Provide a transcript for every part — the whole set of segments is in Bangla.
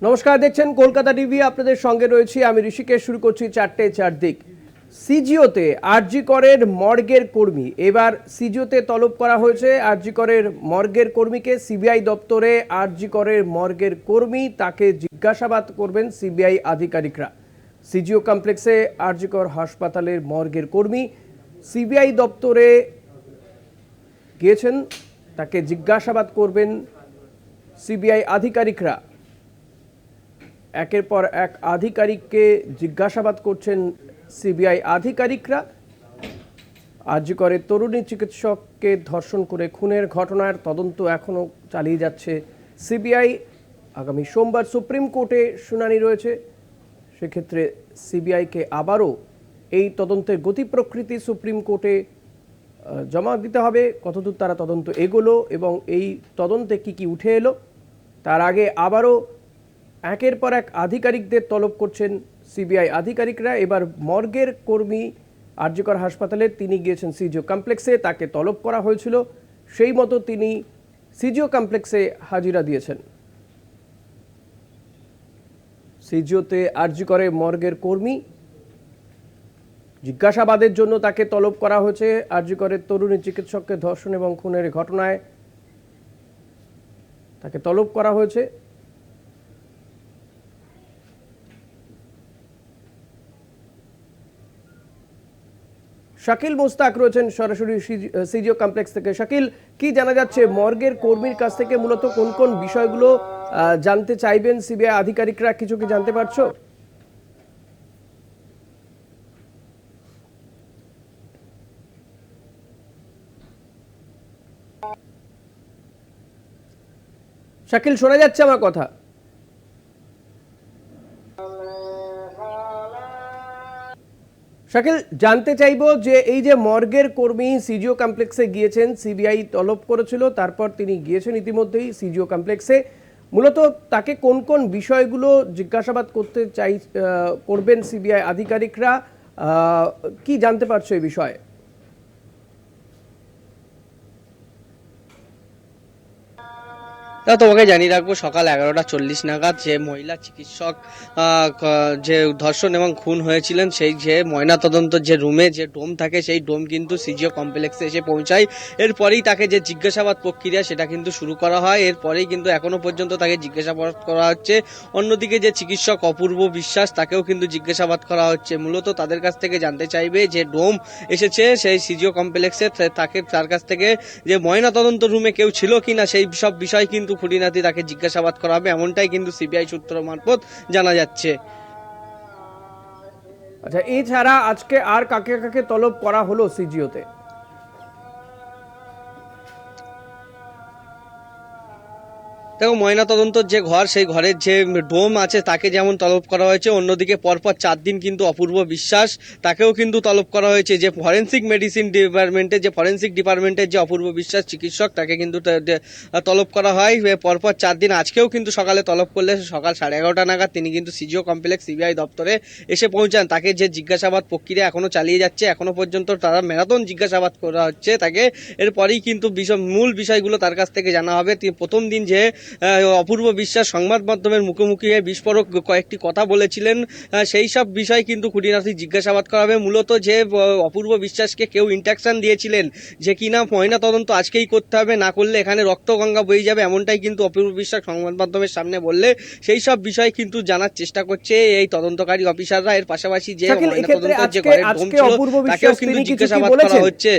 নমস্কার, দেখছেন কলকাতা টিভি। আপনাদের সঙ্গে রয়েছি আমি ঋষিকেশ। শুরু করছি চারটে চারদিক। সিজিওতে আরজি করের মর্গের কর্মী, এবার সিজিওতে তলব করা হয়েছে আরজি করের মর্গের কর্মীকে। সিবিআই দপ্তরে আরজি করের মর্গের কর্মী, তাকে জিজ্ঞাসাবাদ করবেন সিবিআই আধিকারিকরা। সিজিও কমপ্লেক্সে আরজি কর হাসপাতালের মর্গের কর্মী সিবিআই দপ্তরে গিয়েছেন, তাকে জিজ্ঞাসাবাদ করবেন সিবিআই আধিকারিকরা। একের পর এক আধিকারিককে জিজ্ঞাসাবাদ করছেন সিবিআই আধিকারিকরা। আরজি করে তরুণী চিকিৎসককে ধর্ষণ করে খুনের ঘটনার তদন্ত এখনও চালিয়ে যাচ্ছে সিবিআই। আগামী সোমবার সুপ্রিম কোর্টে শুনানি রয়েছে, সেক্ষেত্রে সিবিআইকে আবারও এই তদন্তের গতি প্রকৃতি সুপ্রিম কোর্টে জমা দিতে হবে, কতদূর তারা তদন্ত এগোলো এবং এই তদন্তে কি কি উঠে এলো। তার আগে আবারও একের পর এক আধিকারিকদের তলব করছেন সিবিআই আধিকারিকরা। এবার মর্গের কর্মী আরজি কর হাসপাতালের, তিনি গিয়েছেন সিজিও কমপ্লেক্সে, তাকে তলব করা হয়েছিল, সেই মতো তিনি সিজিও কমপ্লেক্সে হাজিরা দিয়েছেন। সিজিওতে আরজি করে মর্গের কর্মী, জিজ্ঞাসাবাদের জন্য তাকে তলব করা হয়েছে। আরজি করে তরুণী চিকিৎসককে ধর্ষণ এবং খুনের ঘটনায় তাকে তলব করা হয়েছে। শাকিল মোস্তাক রয়েছেন সরাসরি সিজিও কমপ্লেক্স থেকে। শাকিল, কি জানা যাচ্ছে মর্গের কর্মীর কাছ থেকে? মূলত কোন কোন বিষয়গুলো জানতে চাইবেন সিবিআই আধিকারিকরা, কিছু কি জানতে পারছো? শাকিল, শোনা যাচ্ছে আমার কথা? শাকিল, জানতে চাইবো যে এই যে মর্গের কর্মী সিজিও কমপ্লেক্সে গিয়েছেন, সিবিআই তলব করেছিল, তারপর তিনি গিয়েছেন ইতিমধ্যেই সিজিও কমপ্লেক্সে, মূলত তাকে কোন কোন বিষয়গুলো জিজ্ঞাসাবাদ করবেন সিবিআই আধিকারিকরা, কি জানতে পারছো এই বিষয়ে? তোমাকে জানিয়ে রাখবো, সকাল 11:40 নাগাদ যে মহিলা চিকিৎসক যে ধর্ষণ এবং খুন হয়েছিলেন, সেই যে ময়নাতদন্ত যে রুমে যে ডোম থাকে, সেই ডোম কিন্তু সিজিও কমপ্লেক্সে এসে পৌঁছায়। এরপরেই তাকে যে জিজ্ঞাসাবাদ প্রক্রিয়া সেটা কিন্তু শুরু করা হয়। এরপরেই কিন্তু এখনো পর্যন্ত তাকে জিজ্ঞাসাবাদ করা হচ্ছে। অন্যদিকে যে চিকিৎসক অপূর্ব বিশ্বাস, তাকেও কিন্তু জিজ্ঞাসাবাদ করা হচ্ছে। মূলত তাদের কাছ থেকে জানতে চাইবে যে ডোম এসেছে সেই সিজিও কমপ্লেক্সে, তার কাছ থেকে যে ময়নাতদন্ত রুমে কেউ ছিল কিনা, সেই সব বিষয় কিন্তু খুঁটিনাটি তাকে জিজ্ঞাসাবাদ করা হবে, এমনটাই কিন্তু সিবিআই সূত্র মারফত জানা যাচ্ছে। আচ্ছা, এছাড়া আজকে আর কাকে কাকে তলব করা হলো সিজিওতে? দেখো, ময়নাতদন্তর যে ঘর, সেই ঘরের যে ডোম আছে তাকে যেমন তলব করা হয়েছে, অন্যদিকে পরপর 4 দিন কিন্তু অপূর্ব বিশ্বাস, তাকেও কিন্তু তলব করা হয়েছে। যে ফরেন্সিক মেডিসিন ডিপার্টমেন্টের যে ফরেন্সিক ডিপার্টমেন্টের যে অপূর্ব বিশ্বাস চিকিৎসক, তাকে কিন্তু তলব করা হয় পরপর 4 দিন। আজকেও কিন্তু সকালে তলব করলে সকাল 11:30 নাগাদ তিনি কিন্তু সিজিও কমপ্লেক্স সিবিআই দপ্তরে এসে পৌঁছান। তাকে যে জিজ্ঞাসাবাদ প্রক্রিয়া এখনো চালিয়ে যাচ্ছে, এখনো পর্যন্ত তারা ম্যারাথন জিজ্ঞাসাবাদ করা হচ্ছে তাকে। এরপরেই কিন্তু মূল বিষয়গুলো তার কাছ থেকে জানা হবে। প্রথম দিন যে অপূর্ব বিশ্বাস সংবাদ মাধ্যমের মুখোমুখি হয়ে বিস্ফোরক কয়েকটি কথা বলেছিলেন, সেই সব বিষয় কিন্তু খুঁটিনাটি জিজ্ঞাসাবাদ করা হবে। মূলত যে অপূর্ব বিশ্বাসকে কেউ ইন্ট্রাকশন দিয়েছিলেন যে কিনা ময়নাতদন্ত আজকেই করতে হবে, না করলে এখানে রক্তগঙ্গা বয়ে যাবে, এমনটাই কিন্তু অপূর্ব বিশ্বাস সংবাদ মাধ্যমের সামনে বললে সেই সব বিষয় কিন্তু জানার চেষ্টা করছে এই তদন্তকারী অফিসাররা। এর পাশাপাশি যে ময়নাতদন্তের যে ঘরের ডোম ছিল তাকেও কিন্তু জিজ্ঞাসাবাদ করা হচ্ছে।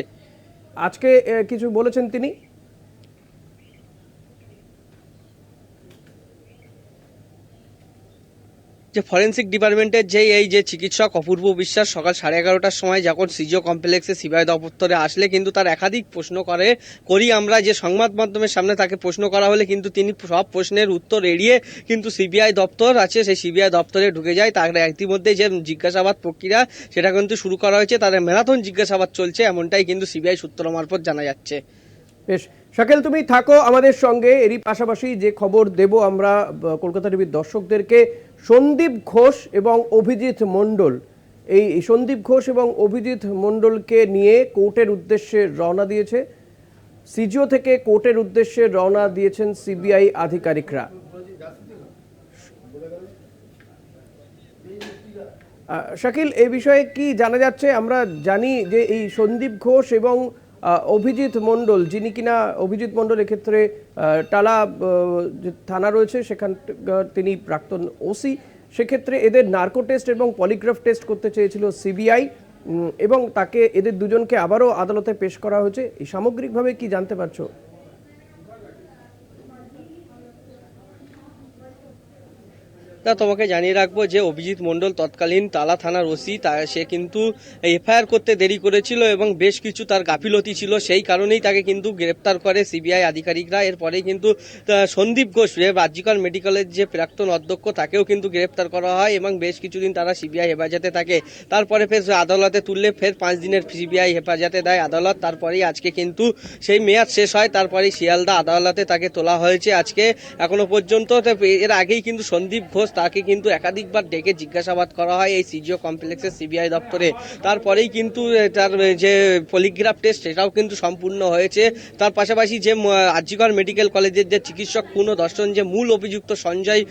আজকে কিছু বলেছেন তিনি? যে ফরেন্সিক ডিপার্টমেন্টের এই যে চিকিৎসক অপূর্ব বিশ্বাস সকাল 11:30টার সময় যখন সিজিও কমপ্লেক্সে সিবিআই দপ্তরে আসলে কিন্তু তার একাধিক প্রশ্ন করি আমরা, যে সংবাদ মাধ্যমের সামনে তাকে প্রশ্ন করা হলে কিন্তু তিনি সব প্রশ্নের উত্তর এড়িয়ে কিন্তু সিবিআই দপ্তর আছে সেই সিবিআই দপ্তরে ঢুকে যায়। তার ইতিমধ্যে যে জিজ্ঞাসাবাদ প্রক্রিয়া সেটা কিন্তু শুরু করা হয়েছে, তাদের ম্যারাথন জিজ্ঞাসাবাদ চলছে, এমনটাই কিন্তু সিবিআই সূত্র মারফত জানা যাচ্ছে। বেশ, শাকিল, তুমি থাকো আমাদের সঙ্গে। এরই পাশাপাশি যে খবর দেব আমরা কলকাতা টিভির দর্শকদেরকে, সন্দীপ ঘোষ এবং অভিজিৎ মণ্ডল, এই সন্দীপ ঘোষ এবং অভিজিৎ মণ্ডলকে নিয়ে কোর্টের উদ্দেশ্যে রওনা দিয়েছে সিজিও থেকে। কোর্টের উদ্দেশ্যে রওনা দিয়েছেন সিবিআই আধিকারিকরা। শাকিল, এই বিষয়ে কি জানা যাচ্ছে? আমরা জানি যে এই সন্দীপ ঘোষ এবং অভিজিৎ মণ্ডল, যিনি কিনা অভিজিৎ মণ্ডল এক্ষেত্রে টালা যে থানা রয়েছে সেখান তিনি প্রাক্তন ওসি, সেক্ষেত্রে এদের নার্কো টেস্ট এবং পলিগ্রাফ টেস্ট করতে চেয়েছিল সিবিআই এবং তাকে এদের দুজনকে আবারও আদালতে পেশ করা হয়েছে। এই সামগ্রিকভাবে কি জানতে পারছো? তা তোমাকে জানিয়ে রাখবো যে অভিজিৎ মণ্ডল তৎকালীন তালা থানার ওসি, সে কিন্তু এফআইআর করতে দেরি করেছিল এবং বেশ কিছু তার গাফিলতি ছিল, সেই কারণেই তাকে কিন্তু গ্রেপ্তার করে সিবিআই আধিকারিকরা। এরপরে কিন্তু সন্দীপ ঘোষ রাজ্যিকর মেডিকেলের যে প্রাক্তন অধ্যক্ষ, তাকেও কিন্তু গ্রেপ্তার করা হয় এবং বেশ কিছুদিন তারা সিবিআই হেফাজতে থাকে। তারপরে ফের আদালতে তুললে ফের 5 দিনের সিবিআই হেফাজতে দেয় আদালত। তারপরেই আজকে কিন্তু সেই মেয়াদ শেষ হয়, তারপরেই শিয়ালদা আদালতে তাকে তোলা হয়েছে আজকে। এখনো পর্যন্ত এর আগেই কিন্তু সন্দীপ ঘোষ তাকে কিন্তু একাধিকবার ডেকে জিজ্ঞাসাবাদ করা হয় এই সিজিও কমপ্লেক্সের সিবিআই দপ্তরে। তারপরেই কিন্তু তার যে পলিগ্রাফ টেস্ট সেটাও কিন্তু সম্পূর্ণ হয়েছে। তার পাশাপাশি যে আরজিকর মেডিকেল কলেজের যে চিকিৎসক খুন ও ধর্ষণ যে মূল অভিযুক্ত সঞ্জয়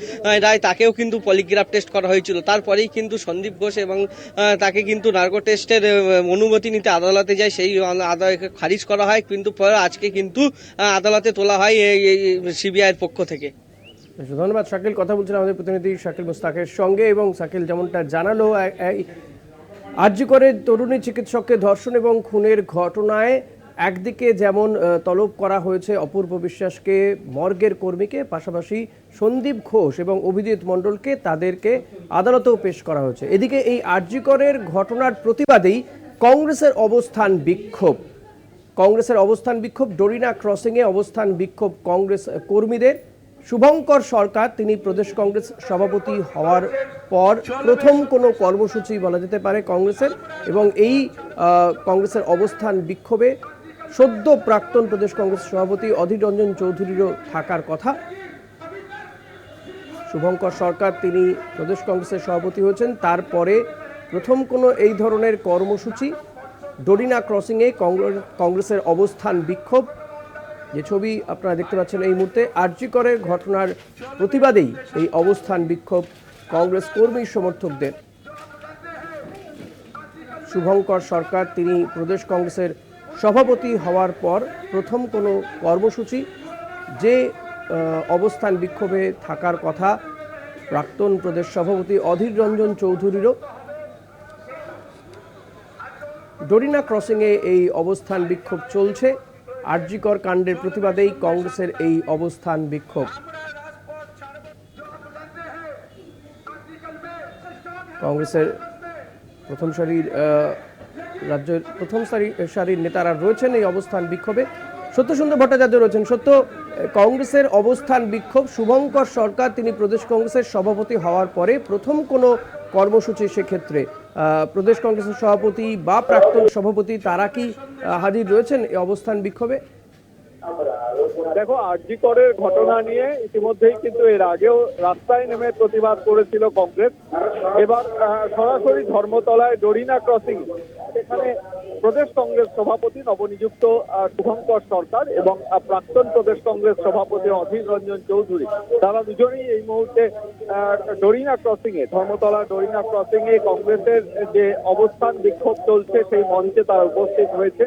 রায়, তাকেও কিন্তু পলিগ্রাফ টেস্ট করা হয়েছিল। তারপরেই কিন্তু সন্দীপ ঘোষ এবং তাকে কিন্তু নার্কো টেস্টের অনুমতি নিতে আদালতে যায়, সেই খারিজ করা হয়, কিন্তু পরে আজকে কিন্তু আদালতে তোলা হয় এই সিবিআইয়ের পক্ষ থেকে। ধন্যবাদ শাকিল। কথা বলছিলাম আমাদের প্রতিনিধি শাকিল মুস্তাকের সঙ্গে, এবং শাকিল যেমনটা জানালো, আরজিকরের তরুণী চিকিৎসককে ধর্ষণ এবং খুনের ঘটনায় একদিকে যেমন তলব করা হয়েছে অপূর্ব বিশ্বাসকে, মর্গের কর্মীকে, পাশাপাশি সন্দীপ ঘোষ এবং অভিজিৎ মণ্ডলকে তাদেরকে আদালতেও পেশ করা হয়েছে। এদিকে এই আরজিকরের ঘটনার প্রতিবাদেই কংগ্রেসের অবস্থান বিক্ষোভ ডোরিনা ক্রসিংয়ে অবস্থান বিক্ষোভ কংগ্রেস কর্মীদের। শুভঙ্কর সরকার, তিনি প্রদেশ কংগ্রেস সভাপতি হওয়ার পর প্রথম কোনো কর্মসূচি বলা যেতে পারে কংগ্রেসের, এবং এই কংগ্রেসের অবস্থান বিক্ষোভে সদ্য প্রাক্তন প্রদেশ কংগ্রেস সভাপতি অধীর রঞ্জন চৌধুরীরও থাকার কথা। শুভঙ্কর সরকার তিনি প্রদেশ কংগ্রেসের সভাপতি হয়েছেন, তারপরে প্রথম কোনো এই ধরনের কর্মসূচি ডোরিনা ক্রসিংয়ে কংগ্রেসের অবস্থান বিক্ষোভ। যে ছবি আপনারা দেখতে পাচ্ছেন এই মুহূর্তে, আরজিকরের ঘটনার প্রতিবাদেই এই অবস্থান বিক্ষোভ কংগ্রেস কর্মী সমর্থকদের। শুভঙ্কর সরকার তিনি প্রদেশ কংগ্রেসের সভাপতি হওয়ার পর প্রথম কোনো কর্মসূচি, যে অবস্থান বিক্ষোভে থাকার কথা প্রাক্তন প্রদেশ সভাপতি অধীর রঞ্জন চৌধুরীরও। ডোরিনা ক্রসিংয়ে এই অবস্থান বিক্ষোভ চলছে। আরজিকর কাণ্ডের প্রতিবাদেই কংগ্রেসের এই অবস্থান বিক্ষোভ। কংগ্রেসের রাজ্যের প্রথম সারির নেতারা রয়েছেন এই অবস্থান বিক্ষোভে। সত্যসুন্দর ভট্টাচার্য রয়েছেন। সত্য, কংগ্রেসের অবস্থান বিক্ষোভ, শুভঙ্কর সরকার তিনি প্রদেশ কংগ্রেসের সভাপতি হওয়ার পরে প্রথম কোনো কর্মসূচি, সেক্ষেত্রে প্রদেশ কংগ্রেসের সভাপতি বা প্রাক্তন সভাপতি তারা কি হাজির রয়েছেন এই অবস্থান বিক্ষোভে? দেখো, আরজিকরের ঘটনা নিয়ে ইতিমধ্যেই কিন্তু এর আগেও রাস্তায় নেমে প্রতিবাদ করেছিল কংগ্রেস। এবার সরাসরি ধর্মতলায় ডোরিনা ক্রসিং, এখানে প্রদেশ কংগ্রেস সভাপতি নবনিযুক্ত শুভঙ্কর সরকার এবং প্রাক্তন প্রদেশ কংগ্রেস সভাপতি অধীর রঞ্জন চৌধুরী, তারা দুজনেই এই মুহূর্তে ডোরিনা ক্রসিং এ, ধর্মতলা ডোরিনা ক্রসিং এ কংগ্রেসের যে অবস্থান বিক্ষোভ চলছে সেই মঞ্চে তারা উপস্থিত হয়েছে।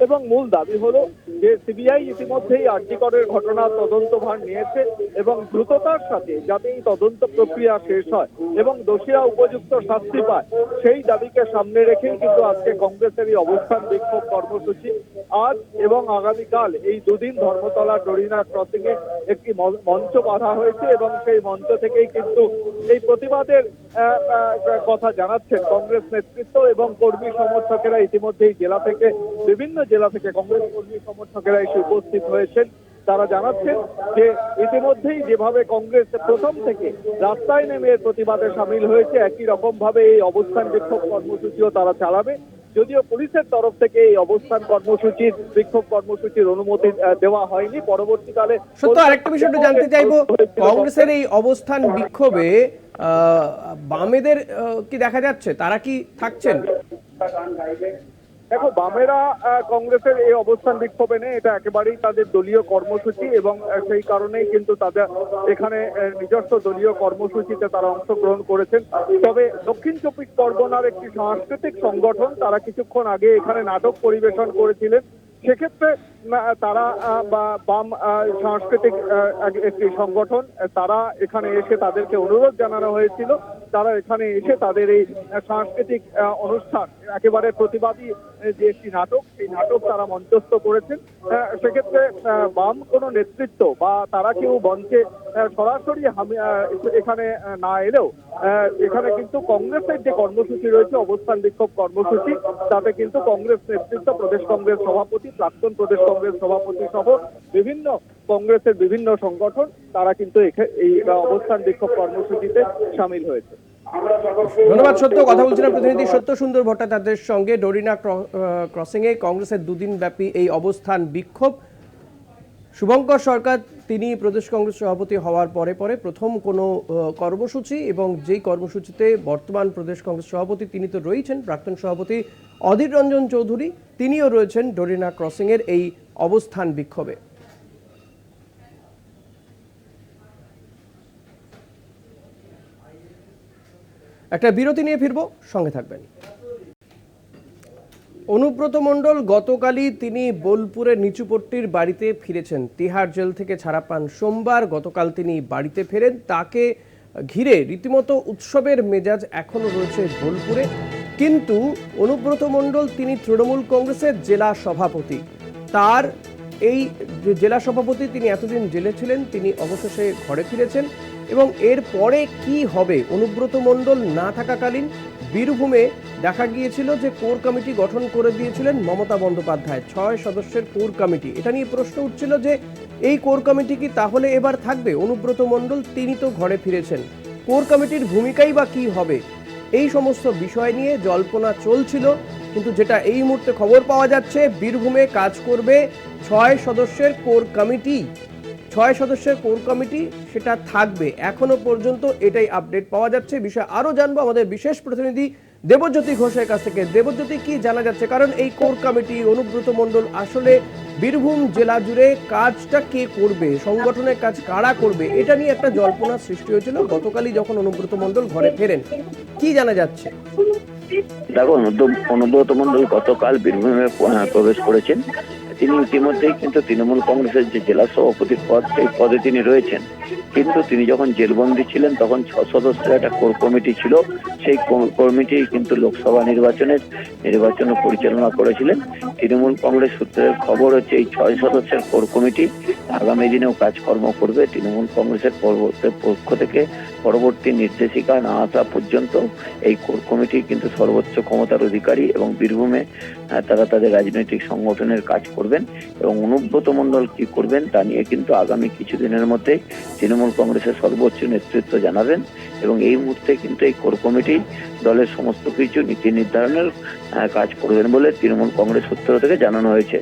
এবং মূল দাবি হলো যে সিবিআই ইতিমধ্যেই আরজিকরের ঘটনার তদন্তভার নিয়েছে এবং দ্রুততার সাথে যাতে এই তদন্ত প্রক্রিয়া শেষ হয় এবং দোষীরা উপযুক্ত শাস্তি পায়, সেই দাবিকে সামনে রেখেই কিন্তু আজকে কংগ্রেসের এই অবস্থান বিক্ষোভ কর্মসূচি। আজ এবং আগামীকাল এই দুদিন ধর্মতলা ডোরিনা ক্রসিং এ একটি মঞ্চ বাঁধা হয়েছে এবং সেই মঞ্চ থেকেই কিন্তু এই প্রতিবাদের কথা জানাচ্ছেন কংগ্রেস নেতৃত্ব এবং কর্মী সমর্থকেরা। ইতিমধ্যেই বিভিন্ন জেলা থেকে কংগ্রেস কর্মী সমর্থকেরা এসে উপস্থিত হয়েছেন। তারা জানাচ্ছেন যে ইতিমধ্যেই যেভাবে কংগ্রেস প্রথম থেকে রাস্তায় নেমে প্রতিবাদে সামিল হয়েছে, একই রকম ভাবে এই অবস্থান বিক্ষোভ কর্মসূচিও তারা চালাবে। যদিও পুলিশের তরফ থেকে এই অবস্থান বিক্ষোভ কর্মসূচির অনুমতি দেওয়া হয়নি। পরবর্তীকালে সত্য, আরেকটা বিষয় জানতে চাইবো, কংগ্রেসের এই অবস্থান বিক্ষোভে বামেদের কি দেখা যাচ্ছে, তারা কি থাকছেন? দেখো, বামেরা কংগ্রেসের এই অবস্থান বিক্ষোভে নেই, এটা একেবারেই তাদের দলীয় কর্মসূচি এবং সেই কারণেই কিন্তু তাদের এখানে নিজস্ব দলীয় কর্মসূচিতে তারা অংশগ্রহণ করেছেন। তবে দক্ষিণ চব্বিশ পরগনার একটি সাংস্কৃতিক সংগঠন তারা কিছুক্ষণ আগে এখানে নাটক পরিবেশন করেছিলেন। সেক্ষেত্রে তারা বা বাম সাংস্কৃতিক একটি সংগঠন, তারা এখানে এসে তাদেরকে অনুরোধ জানানো হয়েছিল তারা এখানে এসে তাদের এই সাংস্কৃতিক অনুষ্ঠান, একেবারে প্রতিবাদী যে একটি নাটক, সেই নাটক তারা মঞ্চস্থ করেছেন। সেক্ষেত্রে বাম কোনো নেতৃত্ব বা তারা কেউ মঞ্চে সরাসরি এখানে না এলেও এখানে কিন্তু কংগ্রেসের যে কর্মসূচি রয়েছে, অবস্থান বিক্ষোভ কর্মসূচি, তাতে কিন্তু কংগ্রেস নেতৃত্ব, প্রদেশ কংগ্রেস সভাপতি, প্রাক্তন প্রদেশ কংগ্রেস সভাপতি সহ বিভিন্ন কংগ্রেসের বিভিন্ন সংগঠন তারা কিন্তু এই অবস্থান বিক্ষোভ কর্মসূচিতে সামিল হয়েছে। ধন্যবাদ সত্য। কথা বলছিলাম প্রতিনিধি সত্য সুন্দর ভট্টাচার্যের সঙ্গে। ডোরিনা ক্রসিং এ কংগ্রেসের দুদিন ব্যাপী এই অবস্থান বিক্ষোভ। শুভঙ্কর সরকার তিনি প্রদেশ কংগ্রেস সভাপতি হওয়ার পরে পরে প্রথম কোনো কর্মসূচি, এবং যেই কর্মসূচিতে বর্তমান প্রদেশ কংগ্রেস সভাপতি তিনি তো রয়েছেন, প্রাক্তন সভাপতি অধীর রঞ্জন চৌধুরী তিনিও রয়েছেন ডোরিনা ক্রসিং এর এই অবস্থান বিক্ষোভে। একটা বিরতি নিয়ে ফিরবো, সঙ্গে থাকবেন। অনুব্রত মণ্ডল গতকালই তিনি বোলপুরের নিচুপট্টির বাড়িতে ফিরেছেন। তিহার জেল থেকে ছাড়া পান সোমবার। গতকাল তিনি বাড়িতে ফেরেন। তাকে ঘিরে রীতিমতো উৎসবের মেজাজ এখনো রয়েছে বোলপুরে। কিন্তু অনুব্রত মণ্ডল তিনি তৃণমূল কংগ্রেসের জেলা সভাপতি। তার এই জেলা সভাপতি তিনি এতদিন জেলে ছিলেন, তিনি অবশেষে ঘরে ফিরেছেন। এবং এর পরে কি হবে? অনুব্রত মণ্ডল না থাকাকালীন বীরভূমে দেখা গিয়েছিল যে কোর কমিটি গঠন করে দিয়েছিলেন মমতা বন্দ্যোপাধ্যায়, 6 সদস্যের কোর কমিটি। এটা নিয়ে প্রশ্ন উঠছিল যে এই কোর কমিটি কি তাহলে এবার থাকবে? অনুব্রত মণ্ডল তিনি তো ঘরে ফিরেছেন, কোর কমিটির ভূমিকাই বা কি হবে? এই সমস্ত বিষয় নিয়ে জল্পনা চলছিল, কিন্তু যেটা এই মুহূর্তে খবর পাওয়া যাচ্ছে, বীরভূমে কাজ করবে 6 সদস্যের কোর কমিটি। 6 সদস্যের কোর কমিটি সেটা থাকবে, এখনো পর্যন্ত এটাই আপডেট পাওয়া যাচ্ছে। বিষয় আরো জানবো আমাদের বিশেষ প্রতিনিধি দেবজ্যোতি ঘোষের কাছ থেকে। দেবজ্যোতি, কি জানা যাচ্ছে? কারণ এই কোর কমিটি, অনুব্রত মণ্ডল, আসলে বীরভূম জেলা জুড়ে কাজটা কে করবে, সংগঠনের কাজ কারা করবে, এটা নিয়ে একটা জল্পনা সৃষ্টি হয়েছিল গতকালই যখন অনুব্রত মণ্ডল ঘরে ফেরেন। কি জানা যাচ্ছে? দেখো, অনুব্রত মণ্ডল গতকাল বীরভূমে প্রবেশ করেছেন। তিনি ইতিমধ্যেই কিন্তু তৃণমূল কংগ্রেসের যে জেলা সভাপতির পদ, সেই পদে তিনি রয়েছেন। কিন্তু তিনি যখন জেলবন্দি ছিলেন তখন 6 সদস্যের একটা কোর কমিটি ছিল। সেই কমিটি কিন্তু লোকসভা নির্বাচন পরিচালনা করেছিলেন। তৃণমূল কংগ্রেস সূত্রের খবর হচ্ছে এই 6 সদস্যের কোর কমিটি আগামী দিনেও কাজকর্ম করবে। তৃণমূল কংগ্রেসের পক্ষ থেকে পরবর্তী নির্দেশিকা না আসা পর্যন্ত এই কোর কমিটি কিন্তু সর্বোচ্চ ক্ষমতার অধিকারী, এবং বীরভূমে তারা তাদের রাজনৈতিক সংগঠনের কাজ করবেন। এবং অনুব্রত মণ্ডল কি করবেন তা নিয়ে কিন্তু আগামী কিছুদিনের মধ্যে তৃণমূল কংগ্রেসের সর্বোচ্চ নেতৃত্ব জানাবেন। এবং এই মুহূর্তে কিন্তু এই কোর কমিটি দলের সমস্ত কিছু নীতি নির্ধারণের কাজ করবেন বলে তৃণমূল কংগ্রেস সূত্র থেকে জানানো হয়েছে।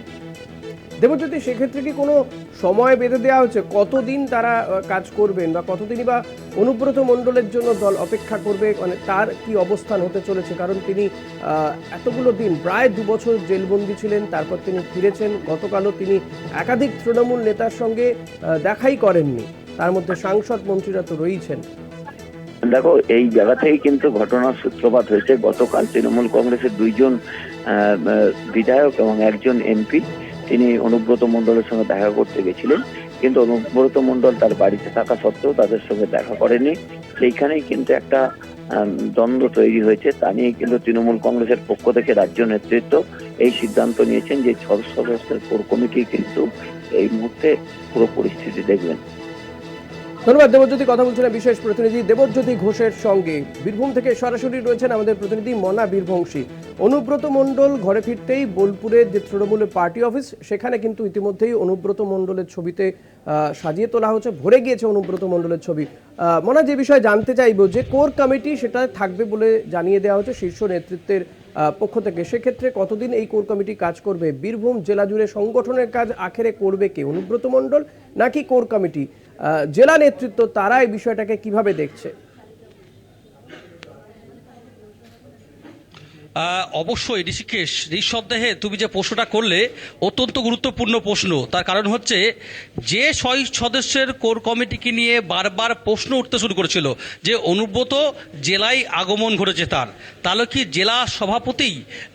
দেবজ্যোতি, সেক্ষেত্রে কি কোনো সময় বেঁধে দেওয়া হচ্ছে কতদিন তারা কাজ করবেন, বা কতদিনই বা অনুব্রত মণ্ডলের জন্য দল অপেক্ষা করবে? মানে তার কি অবস্থান হতে চলেছে? কারণ তিনি এতগুলো দিন, প্রায় 2 বছর জেলবন্দি ছিলেন, তারপর তিনি ফিরেছেন। গতকালও তিনি একাধিক তৃণমূল নেতার সঙ্গে দেখাই করেননি, তার মধ্যে সাংসদ মন্ত্রীরা তো রয়েছেন। দেখো, এই জায়গা থেকেই কিন্তু ঘটনার সূত্রপাত হয়েছে। গতকাল তৃণমূল কংগ্রেসের 2 জন বিধায়ক এবং 1 জন এমপি তিনি অনুব্রত মণ্ডলের সঙ্গে দেখা করতে গেছিলেন, কিন্তু অনুব্রত মণ্ডল তার বাড়িতে থাকা সত্ত্বেও তাদের সঙ্গে দেখা করেনি। সেইখানেই কিন্তু একটা দ্বন্দ্ব তৈরি হয়েছে। তা নিয়ে কিন্তু তৃণমূল কংগ্রেসের পক্ষ থেকে রাজ্য নেতৃত্ব এই সিদ্ধান্ত নিয়েছেন যে 6 সদস্যের কোর কমিটি কিন্তু এই মুহূর্তে পুরো পরিস্থিতি দেখবেন। ধন্যবাদ দেবজ্যোতি। কথা বলছিলেন বিশেষ প্রতিনিধি দেবজ্যোতি ঘোষের সঙ্গে। বীরভূম থেকে সরাসরি রয়েছেন আমাদের প্রতিনিধি মনা বীরবংশী। অনুব্রত মণ্ডল ঘরে ফিরতেই বোলপুরের যে তৃণমূলের পার্টি অফিস, সেখানে কিন্তু ইতিমধ্যেই অনুব্রত মণ্ডলের ছবিতে সাজিয়ে তোলা হচ্ছে, ভরে গিয়েছে অনুব্রত মণ্ডলের ছবি। মনা, যে বিষয়ে জানতে চাইব, যে কোর কমিটি সেটা থাকবে বলে জানিয়ে দেওয়া হচ্ছে শীর্ষ নেতৃত্বের পক্ষ থেকে, সেক্ষেত্রে কতদিন এই কোর কমিটি কাজ করবে? বীরভূম জেলা জুড়ে সংগঠনের কাজ আখেরে করবে কে, অনুব্রত মণ্ডল নাকি কোর কমিটি? জেলা নেতৃত্ব তারা এই বিষয়টাকে কিভাবে দেখছে? অবশ্যই ঋষিকেশ, নিঃসন্দেহে তুমি যে প্রশ্নটা করলে অত্যন্ত গুরুত্বপূর্ণ প্রশ্ন। তার কারণ হচ্ছে যে 6 সদস্যের কোর কমিটিকে নিয়ে বারবার প্রশ্ন উঠতে শুরু করেছিল যে অনুব্রত জেলায় আগমন ঘটেছে তাহলে কি জেলা সভাপতি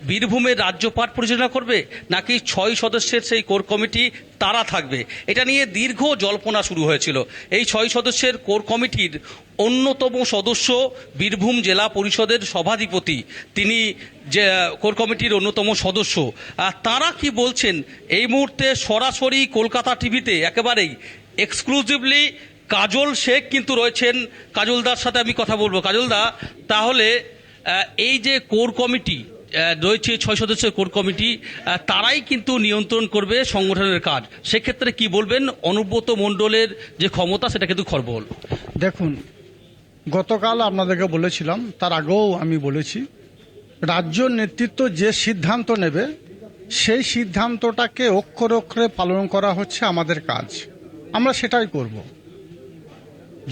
বীরভূমের রাজ্যপাট পরিচালনা করবে, নাকি 6 সদস্যের সেই কোর কমিটি তারা থাকবে? এটা নিয়ে দীর্ঘ জল্পনা শুরু হয়েছিল। এই 6 সদস্যের কোর কমিটির অন্যতম সদস্য বীরভূম জেলা পরিষদের সভাধিপতি, তিনি যে কোর কমিটির অন্যতম সদস্য। তারা কি বলছেন এই মুহূর্তে সরাসরি কলকাতা টিভিতে একেবারেই এক্সক্লুসিভলি কাজল শেখ কিন্তু রয়েছেন। কাজলদার সাথে আমি কথা বলবো। কাজলদা, তাহলে এই যে কোর কমিটি রয়েছে, 6 সদস্যের কোর কমিটি, তারাই কিন্তু নিয়ন্ত্রণ করবে সংগঠনের কাজ। সেক্ষেত্রে কি বলবেন? অনুব্রত মণ্ডলের যে ক্ষমতা সেটা কিন্তু খর্বল। দেখুন, গতকাল আপনাদেরকে বলেছিলাম, তার আগেও আমি বলেছি, রাজ্য নেতৃত্ব যে সিদ্ধান্ত নেবে সেই সিদ্ধান্তটাকে অক্ষরে অক্ষরে পালন করা হচ্ছে আমাদের কাজ। আমরা সেটাই করব।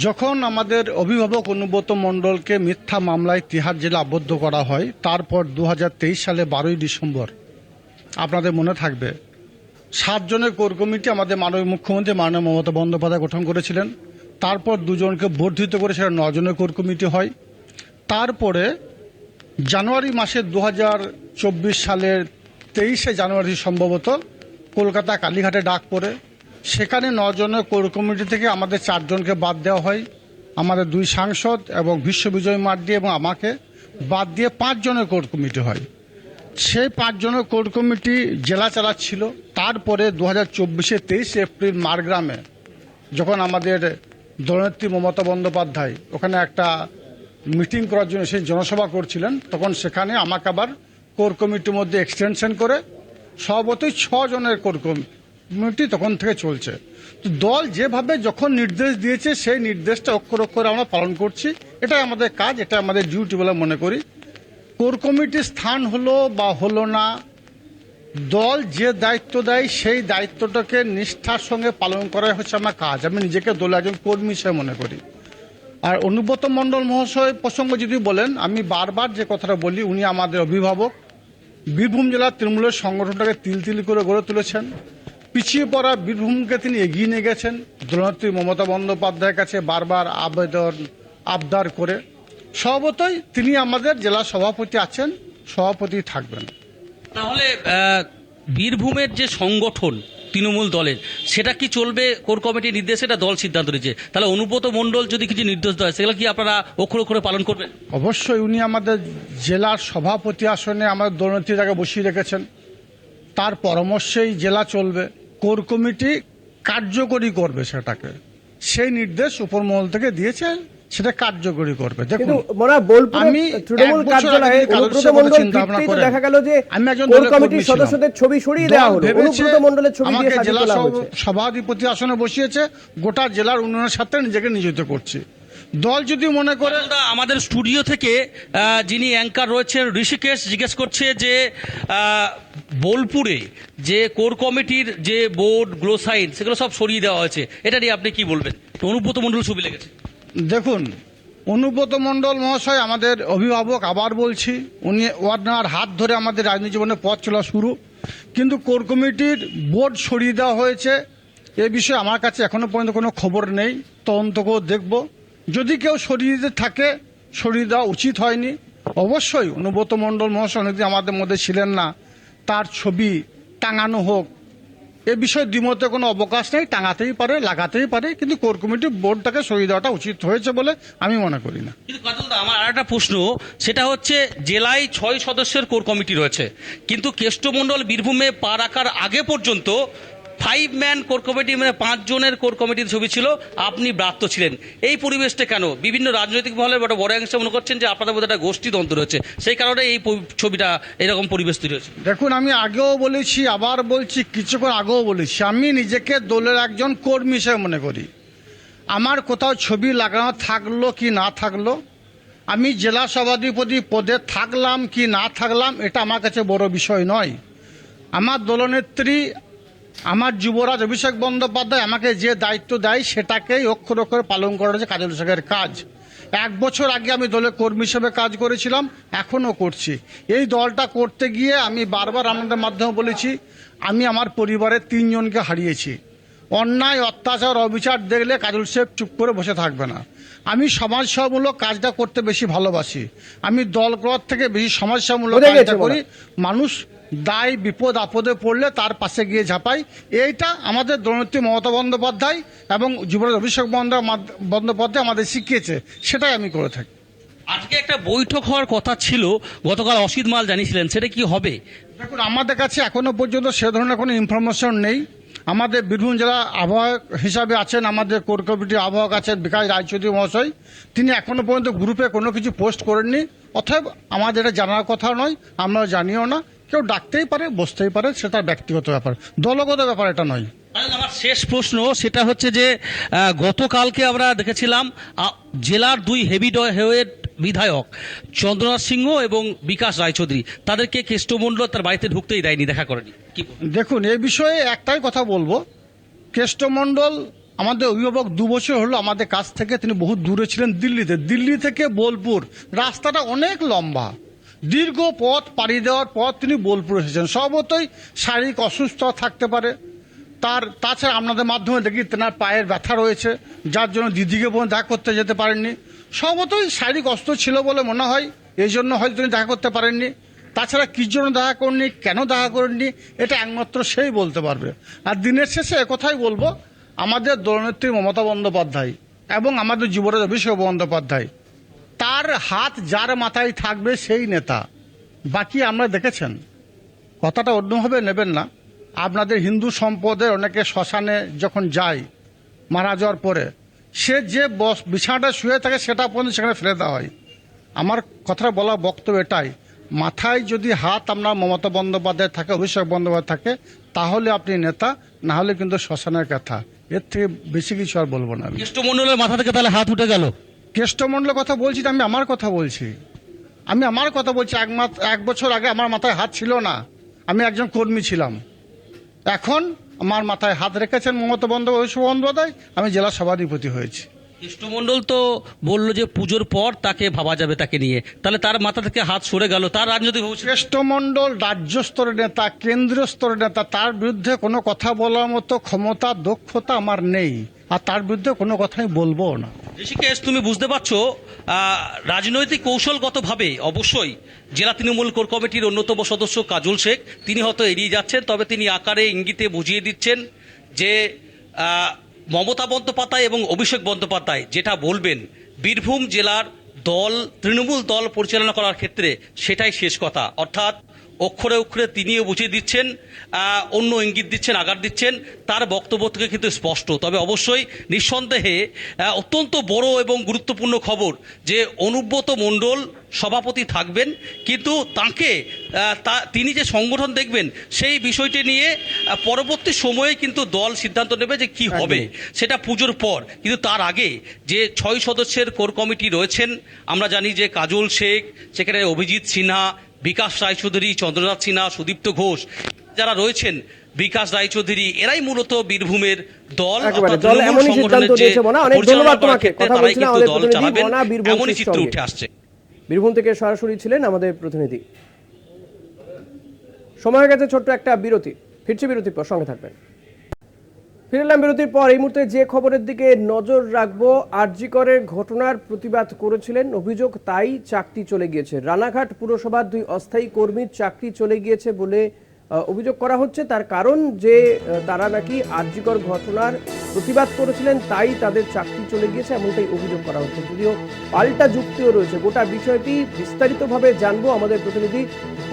যখন আমাদের অভিভাবক অনুব্রত মণ্ডলকে মিথ্যা মামলায় তিহার জেলে আবদ্ধ করা হয়, তারপর 2023 সালে 12ই ডিসেম্বর আপনাদের মনে থাকবে 7 জনের কোর কমিটি আমাদের মাননীয় মুখ্যমন্ত্রী মাননীয় মমতা বন্দ্যোপাধ্যায় গঠন করেছিলেন। তারপর 2 জনকে বর্ধিত করে সেটা 9 জনের কোর কমিটি হয়। তারপরে জানুয়ারি মাসে 2024 সালের 23শে জানুয়ারি সম্ভবত কলকাতা কালীঘাটে ডাক পড়ে, সেখানে 9 জনের কোর কমিটি থেকে আমাদের 4 জনকে বাদ দেওয়া হয়। আমাদের 2 সাংসদ এবং বিশ্ববিজয় মার্ডি এবং আমাকে বাদ দিয়ে 5 জনের কোর কমিটি হয়। সেই 5 জনের কোর কমিটি জেলা চালাচ্ছিল। তারপরে 2024-এ 23 এপ্রিল মারগ্রামে যখন আমাদের দলনেত্রী মমতা বন্দ্যোপাধ্যায় ওখানে একটা মিটিং করার জন্য সেই জনসভা করছিলেন, তখন সেখানে আমাকে আবার কোর কমিটির মধ্যে এক্সটেনশন করে সর্বতই 6 জনের কোর কমিটি তখন থেকে চলছে। তো দল যেভাবে যখন নির্দেশ দিয়েছে সেই নির্দেশটা অক্ষর অক্ষরে আমরা পালন করছি। এটাই আমাদের কাজ, এটা আমাদের ডিউটি বলে মনে করি। কোর কমিটির স্থান হলো বা হলো না, দল যে দায়িত্ব দেয় সেই দায়িত্বটাকে নিষ্ঠার সঙ্গে পালন করাই হচ্ছে আমার কাজ। আমি নিজেকে দলের একজন কর্মী হিসেবে মনে করি। আর অনুব্রত মণ্ডল মহাশয় প্রসঙ্গ যদি বলেন, আমি বারবার যে কথাটা বলি, উনি আমাদের অভিভাবক। বীরভূম জেলার তৃণমূলের সংগঠনটাকে তিল তিল করে গড়ে তুলেছেন। পিছিয়ে পড়া বীরভূমকে তিনি এগিয়ে নিয়ে গেছেন দলনেত্রী মমতা বন্দ্যোপাধ্যায়ের কাছে বারবার আবদার করে। স্বভাবতই তিনি আমাদের জেলা সভাপতি আছেন, সভাপতি থাকবেন। তাহলে বীরভূমের যে সংগঠন তৃণমূল দলের, সেটা কি চলবে কোর কমিটির নির্দেশে? এটা দল সিদ্ধান্ত নিয়েছে। তাহলে অনুব্রত মণ্ডল যদি কিছু নির্দেশ দেয় সেগুলো কি আপনারা অক্ষরে অক্ষরে পালন করবেন? অবশ্যই। উনি আমাদের জেলার সভাপতি আসনে আমাদের দলনেত্রীটাকে বসিয়ে রেখেছেন, তার পরামর্শেই জেলা চলবে। কোর কমিটি কার্যকরী করবে সেটাকে, সেই নির্দেশ উপরমহল থেকে দিয়েছে, সেটা কার্যকরী করবে। কিন্তু দেখুন, মোরা বোলপুরে আমি তৃণমূল 1 বছর কার্যালয়ে আগে কারোর অনুব্রত সাথে মণ্ডল চিন্তা ভাবনা ফিরতেই তো করেন। দেখা গেল যে আমি একজন কোর দলের কমিটির কর্মী ছিলাম। সদস্যদের ছবি সরিয়ে দেওয়া হলো, অনুব্রত মণ্ডলের ছবি দিয়ে আমাকে সাজিয়ে জেলা তোলা হয়েছে। সভাধিপতি আসনে বসিয়েছে, গোটা জেলার উন্নয়নের সাথে নিজেকে নিয়োজিত করছি। দল যদি মনে করে, আমাদের স্টুডিও থেকে যিনি অ্যাঙ্কার রয়েছেন ঋষিকেশ জিজ্ঞেস করছে যে বোলপুরে যে কোর কমিটির যে বোর্ড গ্লোসাইন সেগুলো সব সরিয়ে দেওয়া হয়েছে, এটা নিয়ে আপনি কি বলবেন? অনুব্রত মণ্ডল ছবি লেগেছে। দেখুন, অনুব্রত মণ্ডল মহাশয় আমাদের অভিভাবক, আবার বলছি, উনি ওনার হাত ধরে আমাদের রাজনীতি জীবনে পথ চলা শুরু। কিন্তু কোর কমিটির বোর্ড সরিয়ে দেওয়া হয়েছে এ বিষয়ে আমার কাছে এখনো পর্যন্ত কোনো খবর নেই। তদন্ত করে দেখব, যদি কেউ সরিয়ে দিতে থাকে সরিয়ে দেওয়া উচিত হয়নি। অবশ্যই অনুব্রত মণ্ডল মহাশয় অনেকদিন আমাদের মধ্যে ছিলেন না, তার ছবি টাঙানো হোক, এ বিষয়ে দ্বিমতে কোনো অবকাশ নেই। টাঙাতেই পারে, লাগাতেই পারে, কিন্তু কোর কমিটি বোর্ডটাকে সরিয়ে দেওয়াটা উচিত হয়েছে বলে আমি মনে করি না। কিন্তু কাজলদা, আমার আর একটা প্রশ্ন, সেটা হচ্ছে জেলায় 6 সদস্যের কোর কমিটি রয়েছে, কিন্তু কেষ্টমণ্ডল বীরভূমে পা রাখার আগে পর্যন্ত 5 ম্যান কোর কমিটি, মানে 5 জনের কোর কমিটির ছবি ছিল, আপনি ব্রাত্য ছিলেন। এই পরিবেশটা কেন? বিভিন্ন রাজনৈতিক মহলের বড় অংশ মনে করছেন যে আপনাদের মধ্যে একটা গোষ্ঠীতন্ত্র রয়েছে, সেই কারণে এই ছবিটা এরকম পরিবেশ তৈরি হয়েছে। দেখুন, আমি আগেও বলেছি, আবার বলছি, কিছুক্ষণ আগেও বলেছি, আমি নিজেকে দলের একজন কর্মী হিসেবে মনে করি। আমার কোথাও ছবি লাগানো থাকলো কি না থাকলো, আমি জেলা সভাধিপতি পদে থাকলাম কি না থাকলাম, এটা আমার কাছে বড় বিষয় নয়। আমার দলনেত্রী, আমার যুবরাজ অভিষেক বন্দ্যোপাধ্যায় আমাকে যে দায়িত্ব দেয় সেটাকেই অক্ষর অক্ষরে পালন করা হচ্ছে কাজল শেখের কাজ। 1 বছর আগে আমি দলের কর্মী হিসেবে কাজ করেছিলাম, এখনও করছি। এই দলটা করতে গিয়ে আমি বারবার আমাদের মাধ্যমে বলেছি, আমি আমার পরিবারের 3 জনকে হারিয়েছি। অন্যায়, অত্যাচার, অবিচার দেখলে কাজল শেখ চুপ করে বসে থাকবে না। আমি সমাজসেবামূলক কাজটা করতে বেশি ভালোবাসি। আমি দল করার থেকে বেশি সমাজসেবামূলক কাজটা করি। মানুষ দায় বিপদ আপদে পড়লে তার পাশে গিয়ে ঝাঁপাই। এইটা আমাদের দলনেত্রী মমতা বন্দ্যোপাধ্যায় এবং যুবরাজ অভিষেক বন্দ্যোপাধ্যায় আমাদের শিখিয়েছে, সেটাই আমি করে থাকি। আজকে একটা বৈঠক হওয়ার কথা ছিল, গতকাল অসিত মাল জানিয়েছিলেন, সেটা কি হবে? দেখুন, আমাদের কাছে এখনো পর্যন্ত সে ধরনের কোনো ইনফরমেশন নেই। আমাদের বীরভূম জেলা আহ্বায়ক হিসাবে আছেন আমাদের কোর কমিটির আহ্বায়ক আছেন বিকাশ রায়চৌধুরী মহাশয়। তিনি এখনো পর্যন্ত গ্রুপে কোনো কিছু পোস্ট করেননি। অতএব আমাদের এটা জানার কথা নয়, আমরা জানিও না। কেউ ডাকতেই পারে, বসতেই পারে, সেটা ব্যক্তিগত ব্যাপার, দলগত ব্যাপার এটা নয়। আমার শেষ প্রশ্ন সেটা হচ্ছে যে গতকালকে আমরা দেখেছিলাম জেলার 2 হেভিওয়েট বিধায়ক চন্দ্রনাথ সিংহ এবং বিকাশ রায়চৌধুরী, তাদেরকে কেষ্টমণ্ডল তার বাড়িতে ঢুকতেই দেয়নি, দেখা করেনি। কি দেখুন, এই বিষয়ে একটাই কথা বলবো, কেষ্টমণ্ডল আমাদের অভিভাবক, 2 বছর হলো আমাদের কাছ থেকে। তিনি বহু দূরে ছিলেন, দিল্লিতে। দিল্লি থেকে বোলপুর রাস্তাটা অনেক লম্বা, দীর্ঘ পথ পাড়ি দেওয়ার পর তিনি বোলপুর এসেছেন। স্বভাবতই শারীরিক অসুস্থ থাকতে পারে। তাছাড়া আপনাদের মাধ্যমে দেখি তেনার পায়ের ব্যথা রয়েছে, যার জন্য দিদিকে বোন দেখা করতে যেতে পারেননি। স্বভাবতই শারীরিক অসুস্থ ছিল বলে মনে হয়, এই জন্য হয়তো তিনি দেখা করতে পারেননি। তাছাড়া কী জন্য দেখা করেননি, কেন দেখা করেননি, এটা একমাত্র সেই বলতে পারবে। আর দিনের শেষে একথাই বলবো, আমাদের দলনেত্রী মমতা বন্দ্যোপাধ্যায় এবং আমাদের যুবরাজ অভিষেক বন্দ্যোপাধ্যায়, তার হাত যার মাথায় থাকবে সেই নেতা। বাকি আমরা দেখেছেন, কথাটা অন্যভাবে নেবেন না। আপনাদের হিন্দু সম্প্রদায়ের অনেকে শ্মশানে যখন যায় মারা যাওয়ার পরে, সে যে বিছানাটা শুয়ে থাকে সেটা পর্যন্ত সেখানে ফেলে দেওয়া হয়। আমার কথাটা বলা বক্তব্য এটাই, মাথায় যদি হাত আপনার মমতা বন্দ্যোপাধ্যায় থাকে, অভিষেক বন্দ্যোপাধ্যায় থাকে, তাহলে আপনি নেতা, না হলে কিন্তু শ্মশানের কথা। এর থেকে বেশি কিছু আর বলবো না। কেষ্টমণ্ডলের মাথা থেকে তাহলে হাত উঠে গেল? কেষ্টমণ্ডলের কথা বলছি না, আমি আমার কথা বলছি। 1 বছর আগে আমার মাথায় হাত ছিল না, আমি একজন কর্মী ছিলাম। এখন আমার মাথায় হাত রেখেছেন মমতা বন্দ্যোপাধ্যায়, আমি জেলা সভাধিপতি হয়েছি। কেষ্টমণ্ডল তো বললো যে পুজোর পর তাকে ভাবা যাবে তাকে নিয়ে, তাহলে তার মাথা থেকে হাত সরে গেল, তার রাজনৈতিক ভবিষ্যৎ। কেষ্টমণ্ডল রাজ্য স্তরের নেতা, কেন্দ্রীয় স্তরের নেতা, তার বিরুদ্ধে কোনো কথা বলার মতো ক্ষমতা, দক্ষতা আমার নেই, আর তার বিরুদ্ধে কোনো কথাই বলবো না। ঋষিকেশ, তুমি বুঝতে পারছো রাজনৈতিক কৌশলগতভাবে অবশ্যই জেলা তৃণমূল কোর কমিটির অন্যতম সদস্য কাজল শেখ, তিনি হয়তো এড়িয়ে যাচ্ছেন, তবে তিনি আকারে ইঙ্গিতে বুঝিয়ে দিচ্ছেন যে মমতা বন্দ্যোপাধ্যায় এবং অভিষেক বন্দ্যোপাধ্যায় যেটা বলবেন বীরভূম জেলার দল, তৃণমূল দল পরিচালনা করার ক্ষেত্রে, সেটাই শেষ কথা। অর্থাৎ অক্ষরে অক্ষরে তিনিও বুঝিয়ে দিচ্ছেন, অন্য ইঙ্গিত দিচ্ছেন, আঘাত দিচ্ছেন, তার বক্তব্য থেকে কিন্তু স্পষ্ট। তবে অবশ্যই নিঃসন্দেহে অত্যন্ত বড় এবং গুরুত্বপূর্ণ খবর যে অনুব্রত মণ্ডল সভাপতি থাকবেন, কিন্তু তাকে তিনি যে সংগঠন দেখবেন সেই বিষয়টি নিয়ে পরবর্তী সময়ে কিন্তু দল সিদ্ধান্ত নেবে যে কি হবে, সেটা পুজোর পর। কিন্তু তার আগে যে 6 সদস্যের কোর কমিটি রয়েছেন, আমরা জানি যে কাজল শেখ, সেখানে অভিজিৎ সিনহা, বিকাশ রায়চৌধুরী, চন্দ্রনাথ সিনহা, সুদীপ্ত ঘোষ, যারা রয়েছেন, বিকাশ রায়চৌধুরী, এরাই মূলত বীরভূমের দল। এমনই চিত্র উঠে আসছে। বীরভূম থেকে সরাসরি ছিলেন আমাদের প্রতিনিধি। সময় হয়ে গেছে ছোট্ট একটা বিরতি, ফিরছি বিরতির পর, সঙ্গে থাকবেন। ফিরলাম বিরতির পর। এই মুহূর্তে যে খবরের দিকে নজর রাখবো, আরজি করের ঘটনার প্রতিবাদ করেছিলেন, অভিযোগ তাই চাকরি চলে গিয়েছে। রানাঘাট পুরসভার 2 অস্থায়ী কর্মীর চাকরি চলে গিয়েছে বলে অভিযোগ করা হচ্ছে। তার কারণ যে তারা নাকি আরজি কর ঘটনার প্রতিবাদ করেছিলেন, তাই তাদের চাকরি চলে গিয়েছে, এমনটাই অভিযোগ করা হচ্ছে। যদিও পাল্টা যুক্তিও রয়েছে। গোটা বিষয়টি বিস্তারিতভাবে জানবো আমাদের প্রতিনিধি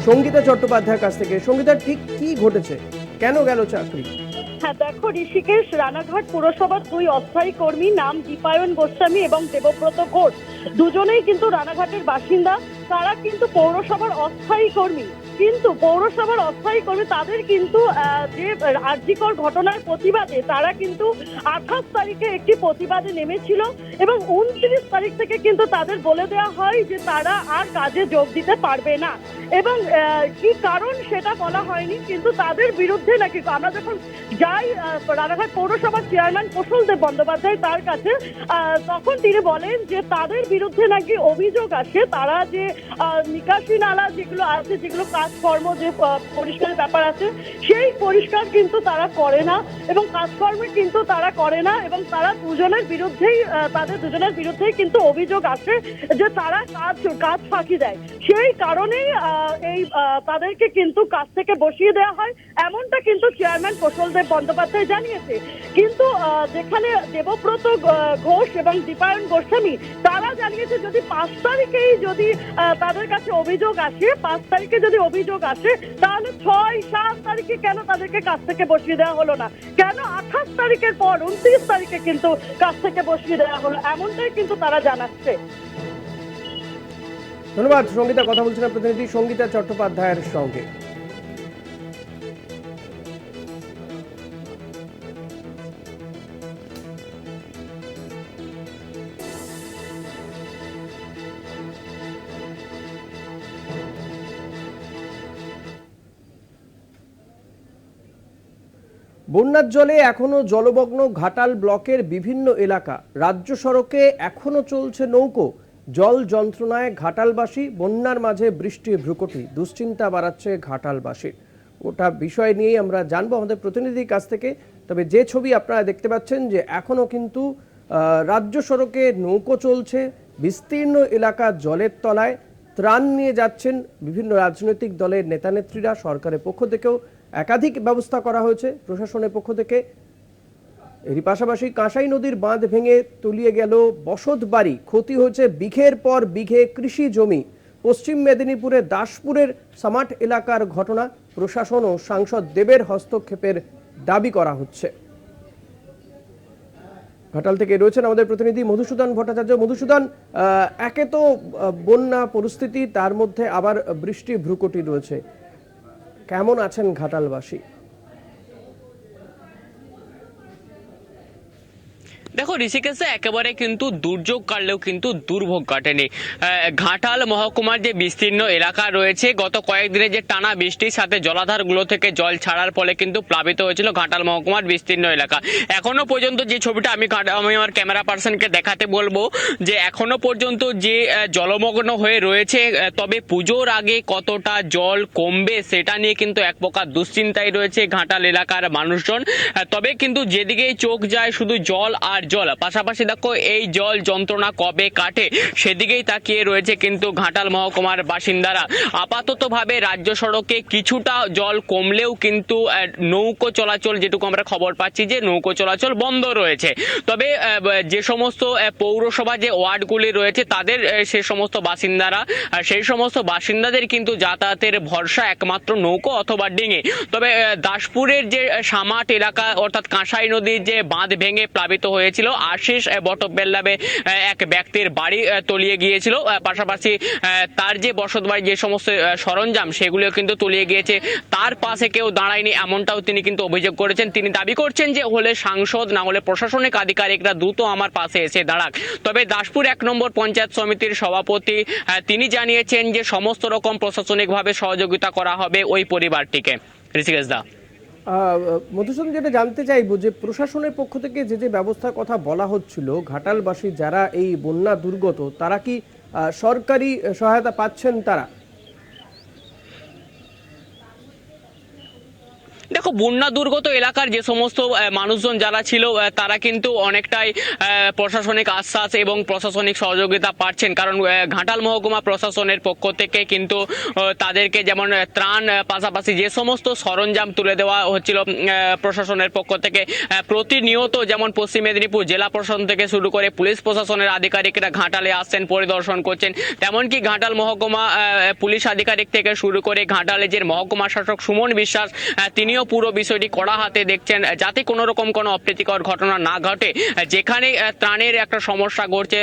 সঙ্গীতা চট্টোপাধ্যায়ের কাছ থেকে। সঙ্গীতা, ঠিক কি ঘটেছে, কেন গেল চাকরি? হ্যাঁ দেখো ঋষিকেশ, রানাঘাট পুরসভার 2 অস্থায়ী কর্মী, নাম দীপায়ন গোস্বামী এবং দেবব্রত ঘোষ, দুজনেই কিন্তু রানাঘাটের বাসিন্দা। তারা কিন্তু পৌরসভার অস্থায়ী কর্মী, কিন্তু পৌরসভার অস্থায়ী কর্মী তাদের কিন্তু যে আরজিকর ঘটনার প্রতিবাদে তারা কিন্তু 28 তারিখে একটি প্রতিবাদে নেমেছিল এবং 29 তারিখ থেকে কিন্তু তাদের বলে দেওয়া হয় যে তারা আর কাজে যোগ দিতে পারবে না। এবং কি কারণ সেটা বলা হয়নি, কিন্তু তাদের বিরুদ্ধে নাকি আমরা যখন যাই রানাঘাট পৌরসভার চেয়ারম্যান কৌশল দেব বন্দ্যোপাধ্যায় তার কাছে, তখন তিনি বলেন যে তাদের বিরুদ্ধে নাকি অভিযোগ আসে, তারা যে নিকাশি নালা যেগুলো আছে, যেগুলো কাজকর্ম যে পরিষ্কারের ব্যাপার আছে, সেই পরিষ্কার কিন্তু তারা করে না এবং কাজকর্মে কিন্তু তারা করে না, এবং তারা তাদের দুজনের বিরুদ্ধেই কিন্তু অভিযোগ আছে যে তারা কাজ ফাঁকি দেয়। সেই কারণেই তাদেরকে কিন্তু কাজ থেকে বসিয়ে দেওয়া হয়, এমনটা কিন্তু চেয়ারম্যান কৌশল দেব বন্দ্যোপাধ্যায় জানিয়েছে। কিন্তু যেখানে দেবব্রত ঘোষ এবং দীপায়ন গোস্বামী তারা জানিয়েছে যদি 5 তারিখেই যদি তাদের কাছে অভিযোগ আসে, 5 তারিখে যদি অভিযোগ আসে, তাহলে 6-7 তারিখে কেন তাদেরকে কাজ থেকে বসিয়ে দেওয়া হলো না, কেন 28 তারিখের পর 29 তারিখে কিন্তু কাজ থেকে বসিয়ে দেওয়া হলো, এমনটাই কিন্তু তারা জানাচ্ছে। ধন্যবাদ সঙ্গীতা। কথা বলছিলাম প্রতিনিধি সঙ্গীতা চট্টোপাধ্যায়ের সঙ্গে। বন্যার জলে এখনো জলমগ্ন ঘাটাল ব্লকের বিভিন্ন এলাকা, রাজ্য সড়কে এখনো চলছে নৌকো। জল যন্ত্রণায় ঘাটালবাসী, বন্যার মাঝে বৃষ্টির ভ্রুকুটি, দুশ্চিন্তা বাড়াচ্ছে ঘাটালবাসীর। ওটা বিষয় নিয়েই আমরা জানবো আমাদের প্রতিনিধির কাছ থেকে। তবে যে ছবি আপনারা দেখতে পাচ্ছেন যে এখনো কিন্তু রাজ্য সড়কে নৌকো চলছে, বিস্তীর্ণ এলাকা জলের তলায়। ত্রাণ নিয়ে যাচ্ছেন বিভিন্ন রাজনৈতিক দলের নেতানেত্রীরা। সরকারের পক্ষ থেকেও একাধিক ব্যবস্থা করা হয়েছে প্রশাসনের পক্ষ থেকে। এরই পাশাপাশি কাঁসাই নদীর বাঁধ ভেঙে তলিয়ে গেল বসত বাড়ি, ক্ষতি হয়েছে বিঘের পর বিঘে কৃষি জমি। পশ্চিম মেদিনীপুরের দাসপুরের সামাট এলাকার ঘটনা, প্রশাসন ও সাংসদ দেবের হস্তক্ষেপের দাবি করা হচ্ছে। ঘাটাল থেকে রয়েছেন আমাদের প্রতিনিধি মধুসূদন ভট্টাচার্য। মধুসূদন, একে তো বন্যা পরিস্থিতি, তার মধ্যে আবার বৃষ্টি ভ্রুকুটি রয়েছে, কেমন আছেন ঘাটালবাসী? দেখো ঋষিকেশে একেবারে কিন্তু দুর্যোগ কাটলেও কিন্তু দুর্ভোগ কাটেনি। ঘাটাল মহকুমার যে বিস্তীর্ণ এলাকা রয়েছে, গত কয়েকদিনে যে টানা বৃষ্টির সাথে জলাধারগুলো থেকে জল ছাড়ার ফলে কিন্তু প্লাবিত হয়েছিল ঘাটাল মহকুমার বিস্তীর্ণ এলাকা। এখনো পর্যন্ত যে ছবিটা আমি আমার ক্যামেরা পার্সনকে দেখাতে বলবো, যে এখনো পর্যন্ত যে জলমগ্ন হয়ে রয়েছে, তবে পুজোর আগে কতটা জল কমবে সেটা নিয়ে কিন্তু এক প্রকার দুশ্চিন্তায় রয়েছে ঘাটাল এলাকার মানুষজন। তবে কিন্তু যেদিকেই চোখ যায় শুধু জল আর জল, পাশাপাশি দেখো এই জল যন্ত্রণা কবে কাটে সেদিকেই তাকিয়ে রয়েছে কিন্তু ঘাটাল মহকুমার বাসিন্দারা। আপাততভাবে রাজ্য সড়কে কিছুটা জল কমলেও কিন্তু নৌকো চলাচল, যেটুকু আমরা খবর পাচ্ছি যে নৌকো চলাচল বন্ধ রয়েছে। তবে যে সমস্ত পৌরসভা যে ওয়ার্ডগুলি রয়েছে তাদের সে সমস্ত বাসিন্দারা, সেই সমস্ত বাসিন্দাদের কিন্তু যাতায়াতের ভরসা একমাত্র নৌকো অথবা ডিঙে। তবে দাসপুরের যে সামাট এলাকা অর্থাৎ কাঁসাই নদীর যে বাঁধ ভেঙে প্লাবিত হয়েছিল, আশিস বটবেল্লাবে এক ব্যক্তির বাড়ি তলিয়ে গিয়েছিল, পাশাপাশি তার যে বসত বাড়ি যে সমস্ত সরঞ্জাম সেগুলিও কিন্তু তলিয়ে গিয়েছে, তার পাশে কেউ দাঁড়ায়নি এমনটাও তিনি কিন্তু অভিযোগ করেছেন। তিনি দাবি করছেন যে হলে সাংসদ না হলে প্রশাসনিক আধিকারিকরা দ্রুত আমার পাশে এসে দাঁড়াক। তবে দাসপুর 1 নম্বর পঞ্চায়েত সমিতির সভাপতি তিনি জানিয়েছেন যে সমস্ত রকম প্রশাসনিকভাবে সহযোগিতা করা হবে ওই পরিবারটিকে। ঋষিকেশ দা, মধুসূদন, যেটা জানতে চাইবো যে প্রশাসনের পক্ষ থেকে যে ব্যবস্থার কথা বলা হচ্ছিল, ঘাটালবাসী যারা এই বন্যা দুর্গত, তারা কি সরকারি সহায়তা পাচ্ছেন তারা? দেখো বন্যা দুর্গত এলাকার যে সমস্ত মানুষজন যারা ছিল তারা কিন্তু অনেকটাই প্রশাসনিক আশ্বাস এবং প্রশাসনিক সহযোগিতা পাচ্ছেন, কারণ ঘাটাল মহকুমা প্রশাসনের পক্ষ থেকে কিন্তু তাদেরকে যেমন ত্রাণ, পাশাপাশি যে সমস্ত সরঞ্জাম তুলে দেওয়া হচ্ছিল প্রশাসনের পক্ষ থেকে প্রতিনিয়ত, যেমন পশ্চিম মেদিনীপুর জেলা প্রশাসন থেকে শুরু করে পুলিশ প্রশাসনের আধিকারিকরা ঘাটালে আসছেন, পরিদর্শন করছেন। তেমনকি ঘাটাল মহকুমা পুলিশ আধিকারিক থেকে শুরু করে ঘাটালে যে মহকুমা শাসক সুমন বিশ্বাস, তিনিও পুরো বিষয়টি কড়া হাতে দেখছেন যাতে কোনো রকম কোনো অপ্রীতিকর ঘটনা না ঘটে। যেখানে ত্রাণের একটা সমস্যা ঘটছে,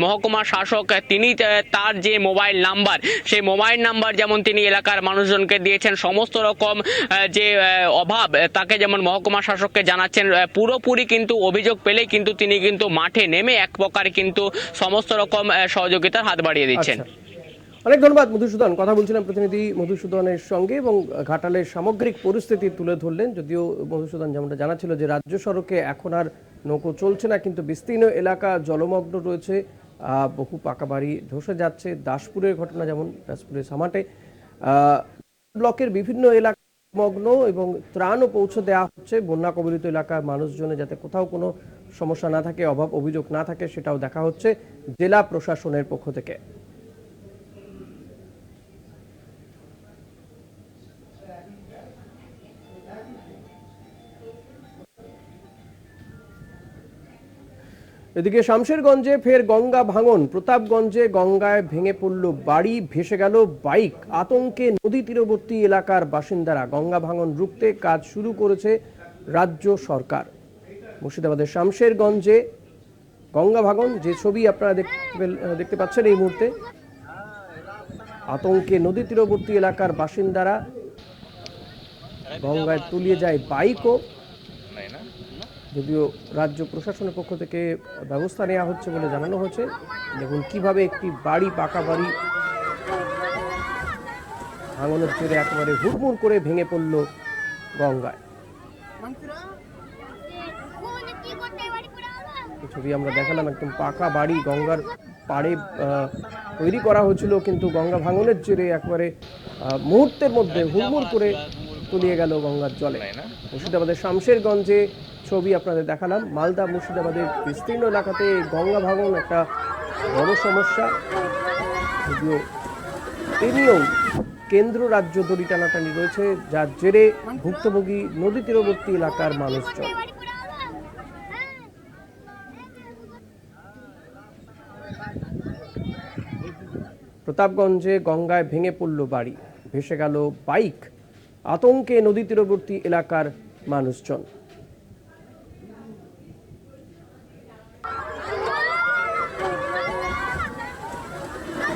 মহকুমা শাসক তিনি তার যে মোবাইল নাম্বার, সেই মোবাইল নাম্বার যেমন তিনি এলাকার মানুষজনকে দিয়েছেন, সমস্ত রকম যে অভাব তাকে যেমন মহকুমা শাসককে জানাচ্ছেন, পুরোপুরি কিন্তু অভিযোগ পেলেই কিন্তু তিনি কিন্তু মাঠে নেমে এক প্রকার কিন্তু সমস্ত রকম সহযোগিতার হাত বাড়িয়ে দিচ্ছেন। অনেক ধন্যবাদ মধুসূদন। কথা বলছিলাম প্রতিনিধি মধুসূদনের সঙ্গে এবং ঘাটালের সামগ্রিক পরিস্থিতি তুলে ধরলেন। যদিও মধুসূদন যেমনটা জানাচ্ছিল যে রাজ্য সড়কে এখন আর নৌকো চলছে না, কিন্তু বিস্তীর্ণ এলাকা জলমগ্ন রয়েছে, বহু পাকা বাড়ি ধসে যাচ্ছে। দাসপুরের ঘটনা যেমন, দাসপুরের সামাটে ব্লকের বিভিন্ন এলাকা মগ্ন এবং ত্রাণও পৌঁছে দেওয়া হচ্ছে বন্যা কবলিত এলাকার মানুষজনের, যাতে কোথাও কোনো সমস্যা না থাকে, অভাব অভিযোগ না থাকে, সেটাও দেখা হচ্ছে জেলা প্রশাসনের পক্ষ থেকে। এদিকে শামশেরগঞ্জে ফের গঙ্গা ভাঙন। প্রতাপগঞ্জে গঙ্গায় ভেঙে পড়ল বাড়ি, ভেসে গেল বাইক। আতঙ্কে নদী তীরবর্তী এলাকার বাসিন্দারা। গঙ্গা ভাঙন রুখতে কাজ শুরু করেছে রাজ্য সরকার। মুর্শিদাবাদের শামশেরগঞ্জে গঙ্গা ভাঙন, যে ছবি আপনারা দেখতে পাচ্ছেন এই মুহূর্তে। আতঙ্কে নদী তীরবর্তী এলাকার বাসিন্দারা। গঙ্গায় তলিয়ে যায় বাইকও, যদিও রাজ্য প্রশাসনের পক্ষ থেকে ব্যবস্থা নেওয়া হচ্ছে বলে জানানো হয়েছে। দেখুন কিভাবে একটি বাড়ি, পাকা বাড়ি ভাঙনের জেরে একেবারে হুড়মুড় করে ভেঙে পড়ল গঙ্গায়। ছবি আমরা দেখালাম, একদম পাকা বাড়ি গঙ্গার পাড়ে তৈরি করা হয়েছিল, কিন্তু গঙ্গা ভাঙনের জেরে একেবারে মুহূর্তের মধ্যে হুড়মুড় করে তলিয়ে গেল গঙ্গার জলে। মুর্শিদাবাদের শামশেরগঞ্জে ছবি আপনাদের দেখালাম। মালদা মুর্শিদাবাদের বিস্তীর্ণ এলাকাতে গঙ্গা ভাঙন একটা বড় সমস্যা, যদিও এ নিয়েও কেন্দ্র রাজ্য দড়ি টানাটানি রয়েছে, যার জেরে ভুক্তভোগী নদী তীরবর্তী এলাকার মানুষজন। প্রতাপগঞ্জে গঙ্গায় ভেঙে পড়ল বাড়ি, ভেসে গেল বাইক। আতঙ্কে নদী তীরবর্তী এলাকার মানুষজন।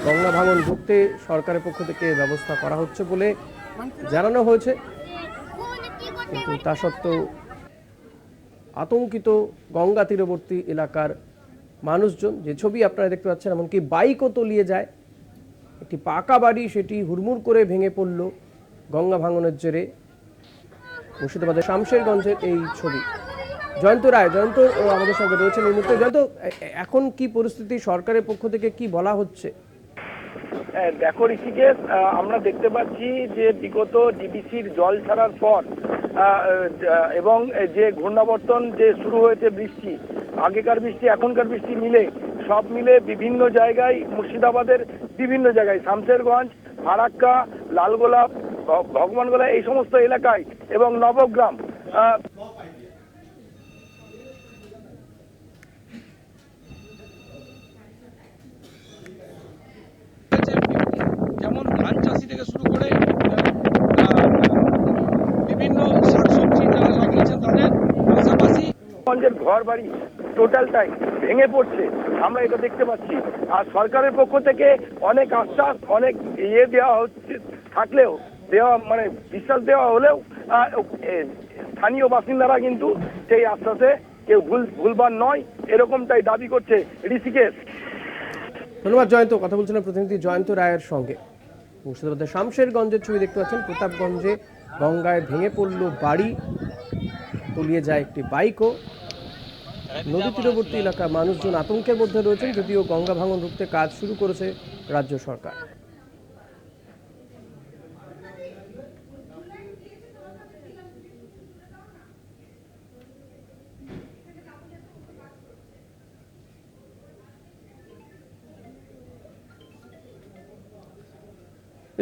গঙ্গা ভাঙন রুখতে সরকারের পক্ষ থেকে ব্যবস্থা করা হচ্ছে বলে জানানো হয়েছে, কিন্তু তা সত্ত্বেও আতঙ্কিত গঙ্গা তীরবর্তী এলাকার মানুষজন। যে ছবি আপনারা দেখতে পাচ্ছেন, এমনকি বাইকও তলিয়ে যায়। একটি পাকা বাড়ি সেটি হুড়মুড় করে ভেঙে পড়ল গঙ্গা ভাঙনের জেরে। মুর্শিদাবাদের শামশেরগঞ্জের এই ছবি। জয়ন্ত রায়, জয়ন্ত আমাদের সঙ্গে রয়েছেন এই মুহূর্তে। জয়ন্ত, এখন কি পরিস্থিতি, সরকারের পক্ষ থেকে কি বলা হচ্ছে? দেখো ঋষিকেশ, আমরা দেখতে পাচ্ছি যে বিগত ডিবিসির জল ছাড়ার পর এবং যে ঘূর্ণাবর্তন যে শুরু হয়েছে, বৃষ্টি, আগেকার বৃষ্টি এখনকার বৃষ্টি মিলে সব মিলে বিভিন্ন জায়গায়, মুর্শিদাবাদের বিভিন্ন জায়গায়, শামশেরগঞ্জ, ফারাক্কা, লালগোলাপ, ভগবানগোলা, এই সমস্ত এলাকায় এবং নবগ্রাম যেমন ধান চাষি থেকে শুরু করে বিভিন্ন শাকসবজি যারা লাগিয়েছেন তাদের পাশাপাশি ঘর বাড়ি টোটালটাই ভেঙে পড়ছে, আমরা এটা দেখতে পাচ্ছি। আর সরকারের পক্ষ থেকে অনেক আশ্বাস, অনেক দেওয়া হচ্ছে, থাকলেও মানে বিশ্বাস দেওয়া হলেও স্থানীয় বাসিন্দারা কিন্তু সেই আশ্বাসে কেউ ভুলবার নয়, এরকমটাই দাবি করছে। ঋষিকেশ, ধন্যবাদ জয়ন্ত। কথা বলছিলাম প্রতিনিধি জয়ন্ত রায়ের সঙ্গে। মুর্শিদাবাদের শামশেরগঞ্জের ছবি দেখতে পাচ্ছেন। প্রতাপগঞ্জে গঙ্গায় ভেঙে পড়ল বাড়ি, তলিয়ে যায় একটি বাইকও। নদী তীরবর্তী এলাকার মানুষজন আতঙ্কের মধ্যে রয়েছেন, যদিও গঙ্গা ভাঙন রুখতে কাজ শুরু করেছে রাজ্য সরকার।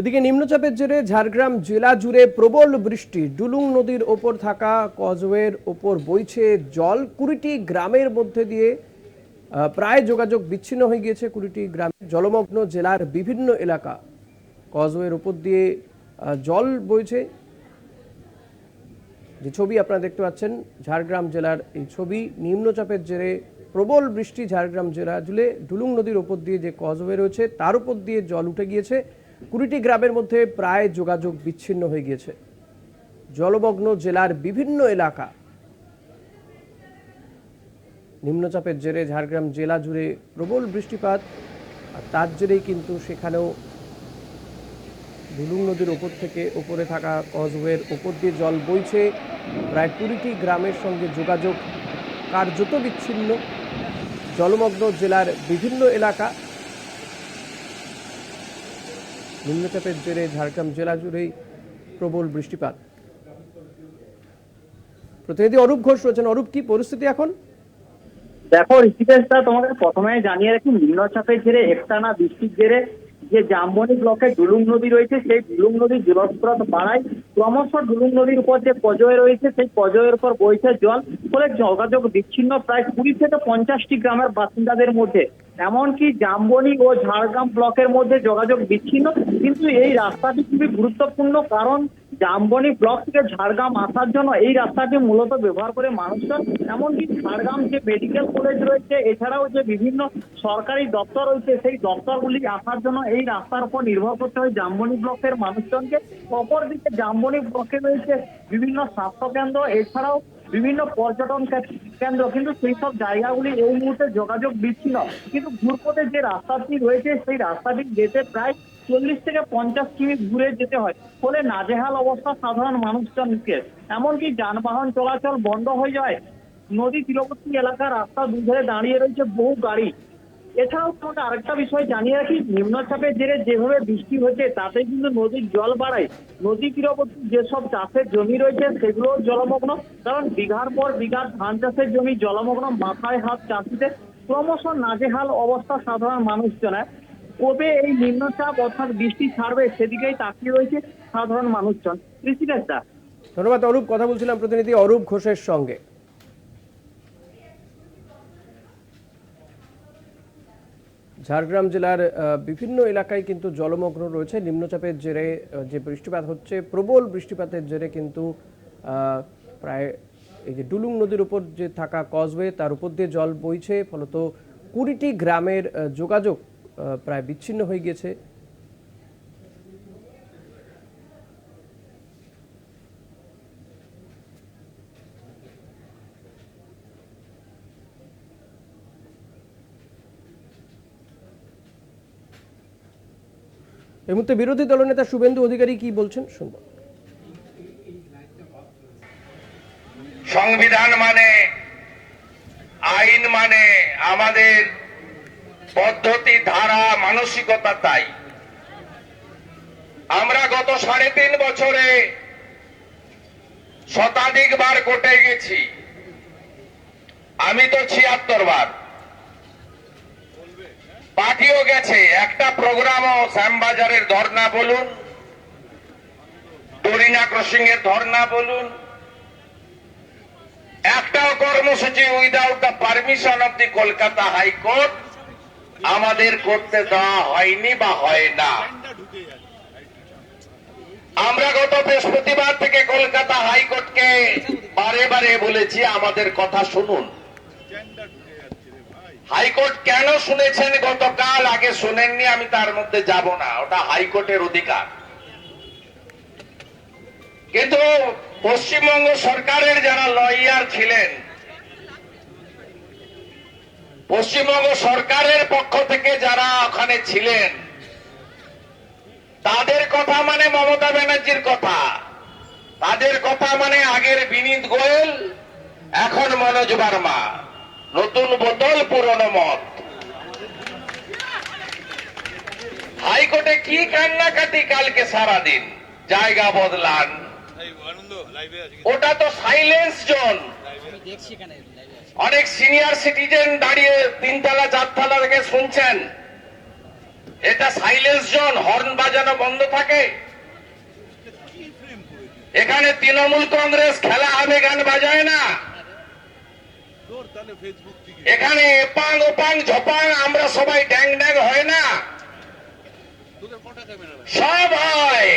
এদিকে নিম্নচাপের জেরে ঝাড়গ্রাম জেলা জুড়ে প্রবল বৃষ্টি। ডুলুং নদীর ওপর থাকা কজওয়ের ওপর বইছে জল। 20টি গ্রামের মধ্যে দিয়ে প্রায় যোগাযোগ বিচ্ছিন্ন হয়ে গিয়েছে। 20টি গ্রামে জলমগ্ন জেলার বিভিন্ন এলাকা। কজওয়ের ওপর দিয়ে জল বইছে। যে ছবি আপনারা দেখতে পাচ্ছেন ঝাড়গ্রাম জেলার এই ছবি। নিম্নচাপের জেরে প্রবল বৃষ্টি। ঝাড়গ্রাম জেলা জুড়ে ডুলুং নদীর ওপর দিয়ে যে কজওয়ে রয়েছে তার উপর দিয়ে জল উঠে গিয়েছে। 20টি গ্রামের মধ্যে প্রায় যোগাযোগ বিচ্ছিন্ন হয়ে গিয়েছে। জলমগ্ন জেলার বিভিন্ন এলাকা। নিম্নচাপের জেরে ঝাড়গ্রাম জেলা জুড়ে প্রবল বৃষ্টিপাত, আর তার জেরেই কিন্তু সেখানেও ডুলুং নদীর ওপর থেকে ওপরে থাকা কজওয়ের ওপর দিয়ে জল বইছে। প্রায় 20টি গ্রামের সঙ্গে যোগাযোগ কার্যত বিচ্ছিন্ন। জলমগ্ন জেলার বিভিন্ন এলাকা। নিম্নচাপের জেরে ঝাড়গ্রাম জেলা জুড়েই প্রবল বৃষ্টিপাত। প্রতিনিধি অরূপ ঘোষ রয়েছেন। অরূপ, কি পরিস্থিতি এখন? দেখো ঋষিকেশদা, তোমাকে প্রথমে জানিয়ে রাখি, নিম্নচাপের জেরে একটানা বৃষ্টির জেরে যে জামবনি ব্লকে ডুলুং নদী রয়েছে, সেই ডুলুং নদীর জলস্রোত বাড়ায়। ক্রমশ ডুলুং নদীর উপর যে কজওয়ে রয়েছে, সেই কজওয়ের উপর বইছে জল, ফলে যোগাযোগ বিচ্ছিন্ন প্রায় 20 থেকে 50টি গ্রামের বাসিন্দাদের মধ্যে। এমনকি জামবনি ও ঝাড়গ্রাম ব্লকের মধ্যে যোগাযোগ বিচ্ছিন্ন। কিন্তু এই রাস্তাটি খুবই গুরুত্বপূর্ণ, কারণ জামবনি ব্লক থেকে ঝাড়গ্রাম আসার জন্য এই রাস্তাটি মূলত ব্যবহার করে মানুষজন। এমনকি ঝাড়গ্রাম যে মেডিকেল কলেজ রয়েছে, এছাড়াও যে বিভিন্ন সরকারি দপ্তর রয়েছে, সেই দপ্তরগুলি আসার জন্য এই রাস্তার উপর নির্ভর করতে হয় জামবনি ব্লকের মানুষজনকে। অপরদিকে জামবনি ব্লকে রয়েছে বিভিন্ন স্বাস্থ্যকেন্দ্র, এছাড়াও বিভিন্ন পর্যটন কেন্দ্র, কিন্তু সেই সব জায়গাগুলি এই মুহূর্তে যোগাযোগ বিচ্ছিন্ন। কিন্তু ঘুরপথে যে রাস্তাটি রয়েছে, সেই রাস্তাটি যেতে প্রায় 40 থেকে 50 কিমি ঘুরে যেতে হয়, ফলে নাজেহাল অবস্থা সাধারণ মানুষজনকে। এমনকি যানবাহন চলাচল বন্ধ হয়ে যায়। নদী তীরবর্তী এলাকার রাস্তা দুধারে দাঁড়িয়ে রয়েছে বহু গাড়ি। এছাড়াও তোমাকে আরেকটা বিষয় জানিয়ে রাখি, নিম্নচাপের জেরে যেভাবে বৃষ্টি হচ্ছে, তাতে কিন্তু নদীর জল বাড়ায়। নদী তীরবর্তী যেসব চাষের জমি রয়েছে, সেগুলো জলমগ্ন, কারণ বিঘার পর বিঘা ধান চাষের জমি জলমগ্ন। মাথায় হাত চাষিদের, ক্রমশ নাজেহাল অবস্থা সাধারণ মানুষজনের। কবে এই নিম্নচাপ অর্থাৎ বৃষ্টি ছাড়বে, সেদিকেই তাকিয়ে রয়েছে সাধারণ মানুষজন। ঋষিকেশদা, ধন্যবাদ অরূপ। কথা বলছিলাম প্রতিনিধি অরূপ ঘোষের সঙ্গে। ঝাড়গ্রাম জেলার বিভিন্ন এলাকায় কিন্তু জলমগ্ন রয়েছে। নিম্নচাপের জেরে যে বৃষ্টিপাত হচ্ছে, প্রবল বৃষ্টিপাতের জেরে কিন্তু প্রায় এই যে ডুলুং নদীর উপর যে থাকা কজওয়ে, তার উপর দিয়ে জল বইছে। ফলত 20টি গ্রামের যোগাযোগ প্রায় বিচ্ছিন্ন হয়ে গেছে। এই মুহূর্তে বিরোধী দলনেতা শুভেন্দু অধিকারী কি বলছেন শুনব। সংবিধান মানে, আইন মানে, আমাদের পদ্ধতি, ধারা, মানসিকতা তাই। আমরা গত 3.5 বছরে শতাধিক বার কোর্টে গেছি। আমি তো 76 বার। পার্টিও গেছে। একটা প্রোগ্রামও, শ্যামবাজারের ধর্না বলুন, ডরিনা ক্রসিং এর ধর্না বলুন, একটাও কর্মসূচি without the permission of the Kolkata high court আমাদের করতে দেওয়া হয়নি বা হয় না। আমরা গত বৃহস্পতিবার থেকে কলকাতা হাইকোর্টকে বারে বারে বলেছি, আমাদের কথা শুনুন। হাইকোর্ট কেন শুনেছেন গতকাল, আগে শুনেননি, আমি তার মধ্যে যাব না, ওটা হাইকোর্টের অধিকার। কিন্তু পশ্চিমবঙ্গ সরকারের যারা লয়ার ছিলেন, পশ্চিমবঙ্গ সরকারের পক্ষ থেকে যারা ওখানে ছিলেন, তাদের কথা মানে মমতা ব্যানার্জির কথা, তাদের কথা মানে আগের বিনীত গোয়েল, এখন মনোজ বার্মা। নতুন বোতল পুরনো মদ। হাইকোর্টে কি কান্নাকাটি কালকে সারাদিন, জায়গা বদলান, ওটা তো সাইলেন্স জোন। অনেক সিনিয়র সিটিজেন দাঁড়িয়ে 3 তলা 4 তলা থেকে শুনছেন। এটা সাইলেন্স জোন, হর্ন বাজানো বন্ধ থাকে। এখানে তৃণমূল কংগ্রেস খেলা হবে, গান বাজায় না। এখানে এপাং ওপাং ঝপাং আমরা সবাই ড্যাং ড্যাং হয় না, সব হয়।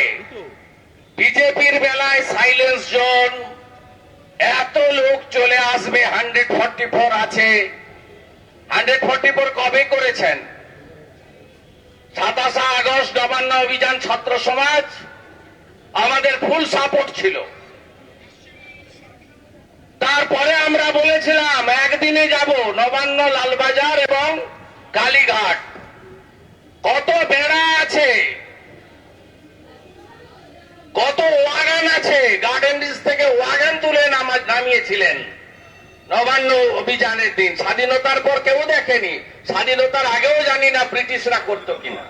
বিজেপির বেলায় সাইলেন্স জোন, এত লোক চলে আসবে। 144 আছে। 144 কবে করেছেন? 27 আগস্ট নবান্ন অভিযান ছাত্র সমাজ আমাদের ফুল সাপোর্ট ছিল। তারপরে আমরা বলেছিলাম একদিনে যাব নবান্ন, লালবাজার এবং কালীঘাট। কত বেড়া আছে, গার্ডেন রিচ থেকে ওয়াগন তুলে নামিয়েছিলেন নবান্ন অভিযানের দিন। স্বাধীনতার পর কেউ দেখেনি, স্বাধীনতার আগেও জানি না ব্রিটিশরা করতো কিনা।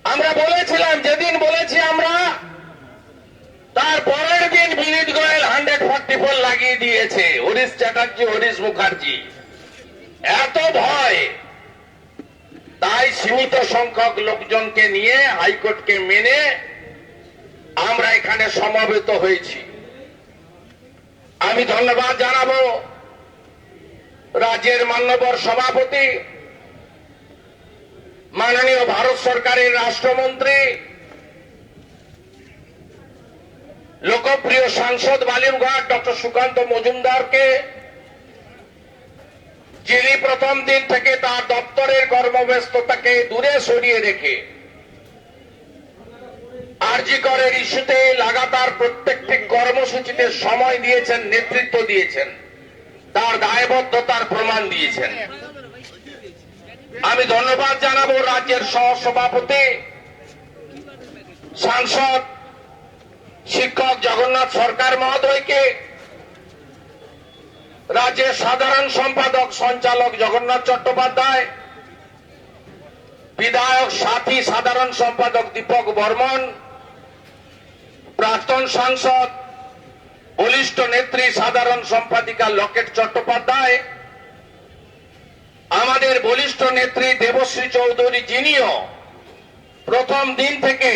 আমরা বলেছিলাম, যেদিন বলেছি আমরা, তার পরের দিন বিনীত গোয়েল 144 লাগিয়ে দিয়েছে, হরিশ চ্যাটার্জি, হরিশ মুখার্জি। এত ভয়, তাই সীমিত সংখ্যক লোকজনকে নিয়ে হাইকোর্টকে মেনে আমরা এখানে সমবেত হয়েছি। আমি ধন্যবাদ জানাবো রাজ্যের মাননীয় সভাপতি, মাননীয় ভারত সরকারের রাষ্ট্রমন্ত্রী, লোকপ্রিয় সাংসদ বালিরঘাট ডক্টর সুকান্ত মজুমদারকে, যিনি প্রথম দিন থেকে তার দপ্তরের কর্মব্যস্ততাকে দূরে সরিয়ে রেখে আরজি করের ইস্যুতে লাগাতার প্রত্যেকটি কর্মসূচিতে সময় দিয়েছেন, নেতৃত্ব দিয়েছেন, তার দায়বদ্ধতার প্রমাণ দিয়েছেন। আমি ধন্যবাদ জানাবো রাজ্যের সহসভাপতি, সাংসদ, শিক্ষক জগন্নাথ সরকার মহোদয়কে, রাজ্যের সাধারণ সম্পাদক সঞ্চালক জগন্নাথ চট্টোপাধ্যায়, বিধায়ক সাথী সাধারণ সম্পাদক দীপক বর্মন, প্রাক্তন সাংসদ বলিষ্ঠ নেত্রী সাধারণ সম্পাদিকা লকেট চট্টোপাধ্যায়, আমাদের বলিষ্ঠ নেত্রী দেবশ্রী চৌধুরী, যিনিও প্রথম দিন থেকে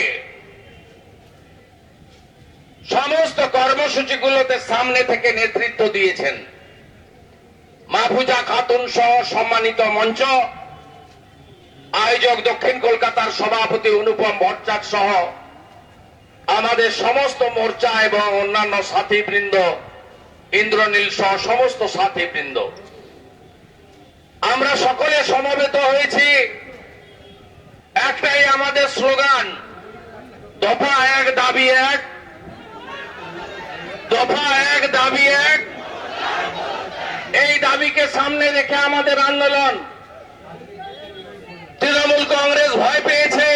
সমস্ত কর্মসূচিগুলোতে সামনে থেকে নেতৃত্ব দিয়েছেন, মাহফুজা খাতুন সহ সম্মানিত মঞ্চ, আয়োজক দক্ষিণ কলকাতার সভাপতি অনুপম ভট্টাচার্য সহ আমাদের সমস্ত মোর্চা এবং অন্যান্য সাথীবৃন্দ, ইন্দ্রনীল সহ সমস্ত সাথীবৃন্দ, আমরা সকলে সমবেত হয়েছি। একটাই আমাদের স্লোগান, দফা এক দাবি এক, দফা এক দাবি এক। এই দাবিকে সামনে রেখে আমাদের আন্দোলন। তৃণমূল কংগ্রেস ভয় পেয়েছে,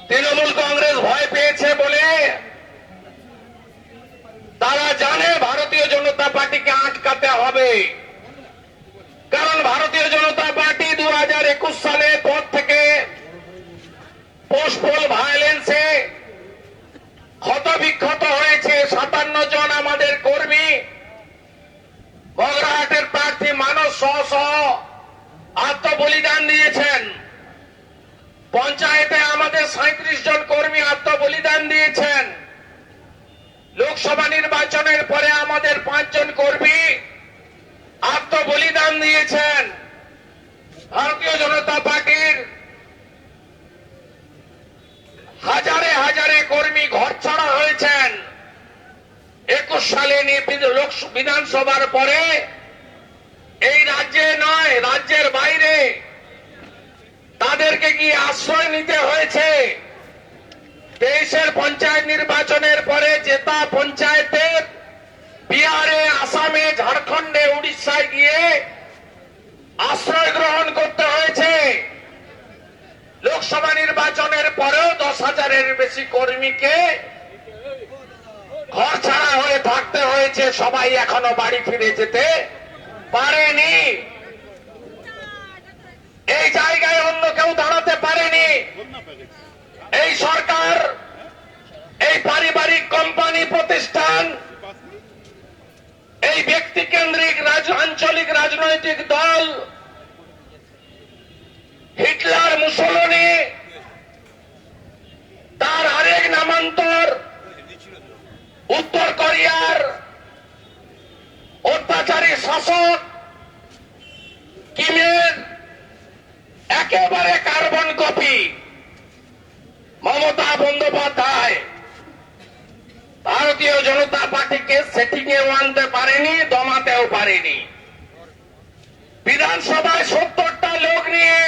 তৃণমূল কংগ্রেস ভয় পেয়েছে বলে তারা জানে ভারতীয় জনতা পার্টিকে আটকাতে হবে। কারণ ভারতীয় জনতা পার্টি 2021 সালের পর থেকে পোস্টপোল ভায়োলেন্সে ক্ষতবিক্ষত হয়েছে। 57 জন আমাদের কর্মী, বগরাহাটের প্রার্থী মানস সহ আত্মবলিদান দিয়েছেন। পঞ্চায়েতে আমাদের 37 জন কর্মী আত্মবলিদান দিয়েছেন। লোকসভা নির্বাচনের পরে আমাদের 5 জন কর্মী আত্মবলিদান দিয়েছেন। ভারতীয় জনতা পার্টির হাজারে হাজারে কর্মী ঘরছাড়া হয়েছেন। 21 সালে বিধানসভার পরে এই রাজ্যে নয়, রাজ্যের বাইরে তাদেরকে গিয়ে আশ্রয় নিতে হয়েছে। 23-এর পঞ্চায়েত নির্বাচনের পরে জেতা পঞ্চায়েতের বিহারে, আসামে, ঝাড়খণ্ডে, উড়িষ্যায় গিয়ে আশ্রয় গ্রহণ করতে হয়েছে। লোকসভা নির্বাচনের পরেও 10,000-এর বেশি কর্মীকে ঘর ছাড়া হয়ে থাকতে হয়েছে। সবাই এখনো বাড়ি ফিরে যেতে পারেনি। এই জায়গায় অন্য কেউ দাঁড়াতে পারেনি। এই সরকার, এই পারিবারিক কোম্পানি প্রতিষ্ঠান, এই ব্যক্তিকেন্দ্রিক আঞ্চলিক রাজনৈতিক দল, হিটলার, মুসোলিনি, তার আরেক নামান্তর উত্তর কোরিয়ার অত্যাচারী শাসক কিমের একেবারে কার্বন কপি মমতা বন্দ্যোপাধ্যায় ভারতীয় জনতা পার্টিকে সেটিংয়েও আনতে পারেনি, দমাতেও পারেনি। বিধানসভায় 70টা লোক নিয়ে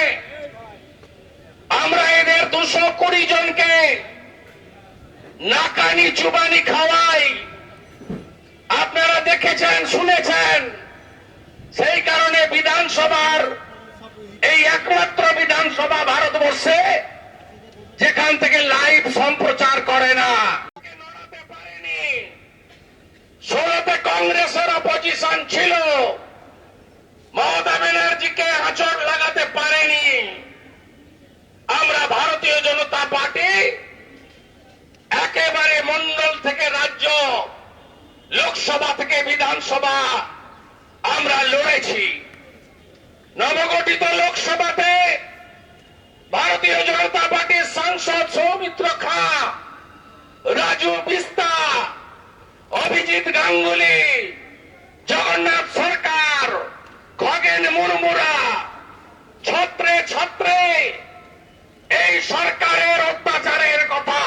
আমরা এদের 220 জনকে নাকানি চুবানি খাওয়াই। আপনারা দেখেছেন, শুনেছেন। সেই কারণে বিধানসভার, এই একমাত্র বিধানসভা ভারতবর্ষে যেখান থেকে লাইভ সম্প্রচার করে না। নড়াতে পারেনি। 16তে কংগ্রেসের অপোজিশন ছিল, মমতা ব্যানার্জিকে আঁচড় লাগাতে পারেনি। আমরা ভারতীয় জনতা পার্টি একেবারে মন্ডল থেকে রাজ্য, লোকসভা থেকে বিধানসভা আমরা লড়েছি। নবগঠিত লোকসভাতে ভারতীয় জনতা পার্টির সাংসদ সৌমিত্র খা, রাজু বিস্তা, অভিজিৎ গাঙ্গুলি, জগন্নাথ সরকার, খগেন মুর্মুরা ছত্রে ছত্রে এই সরকারের অত্যাচারের কথা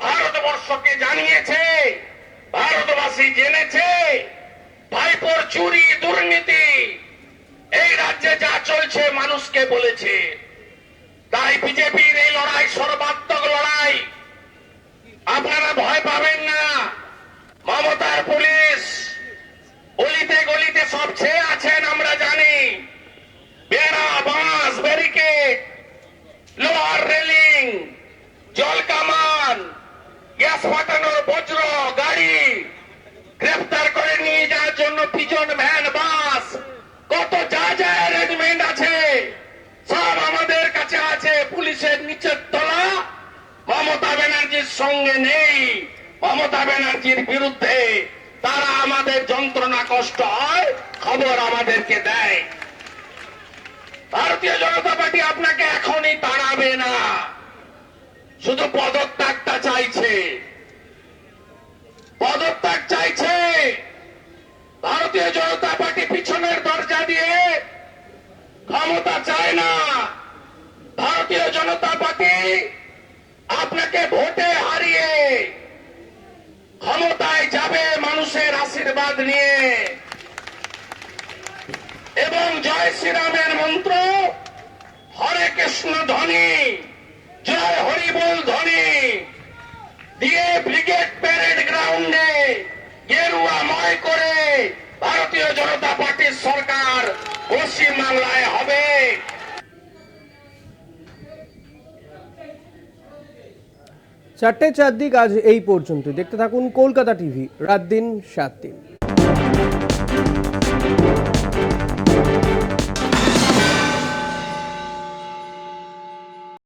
ভারতবর্ষকে জানিয়েছে, ভারতবাসী জেনেছে। ভাইপোর চুরি, দুর্নীতি এই রাজ্যে যা চলছে মানুষকে বলেছে। তাই বিজেপির এই লড়াই সর্বাত্মক লড়াই, আপনারা ভয় পাবেন না। মমতার পুলিশ অলিতে গলিতে সব ছেয়ে আছেন আমরা জানি। বেড়া, বাঁশ, ব্যারিকেড, লোহার রেলিং, জল কামান, গ্যাস ফাটানোর বজ্র গাড়ি, গ্রেফতার করে নিয়ে যাওয়ার জন্য পিজন ভ্যান, বাস, কত যা যা অ্যারেঞ্জমেন্ট আছে সব আমাদের কাছে আছে। পুলিশের নিচের তলা মমতা ব্যানার্জির সঙ্গে নেই, মমতা ব্যানার্জির বিরুদ্ধে। তারা আমাদের যন্ত্রণা কষ্ট হয় খবর আমাদেরকে দেয়। ভারতীয় জনতা পার্টি আপনাকে এখনই তাড়াবে না, শুধু পদত্যাগটা চাইছে, পদত্যাগ চাইছে। ভারতীয় জনতা পার্টি পিছনের দরজা দিয়ে ক্ষমতা চায় না। ভারতীয় জনতা পার্টি আপনাকে ভোটে হারিয়ে ক্ষমতায় যাবে মানুষের আশীর্বাদ নিয়ে, এবং জয় শ্রীরামের মন্ত্র, হরে কৃষ্ণ ধ্বনি, জয় হরিবোল ধ্বনি দিয়ে ব্রিগেড প্যারেড গ্রাউন্ডে গেরুয়াময় করে ভারতীয় জনতা পার্টির সরকার পশ্চিমবাংলায় হবে। 4টে 4 দিক আজ এই পর্যন্ত। দেখতে থাকুন কলকাতা টিভি, রাত দিন 7 দিন।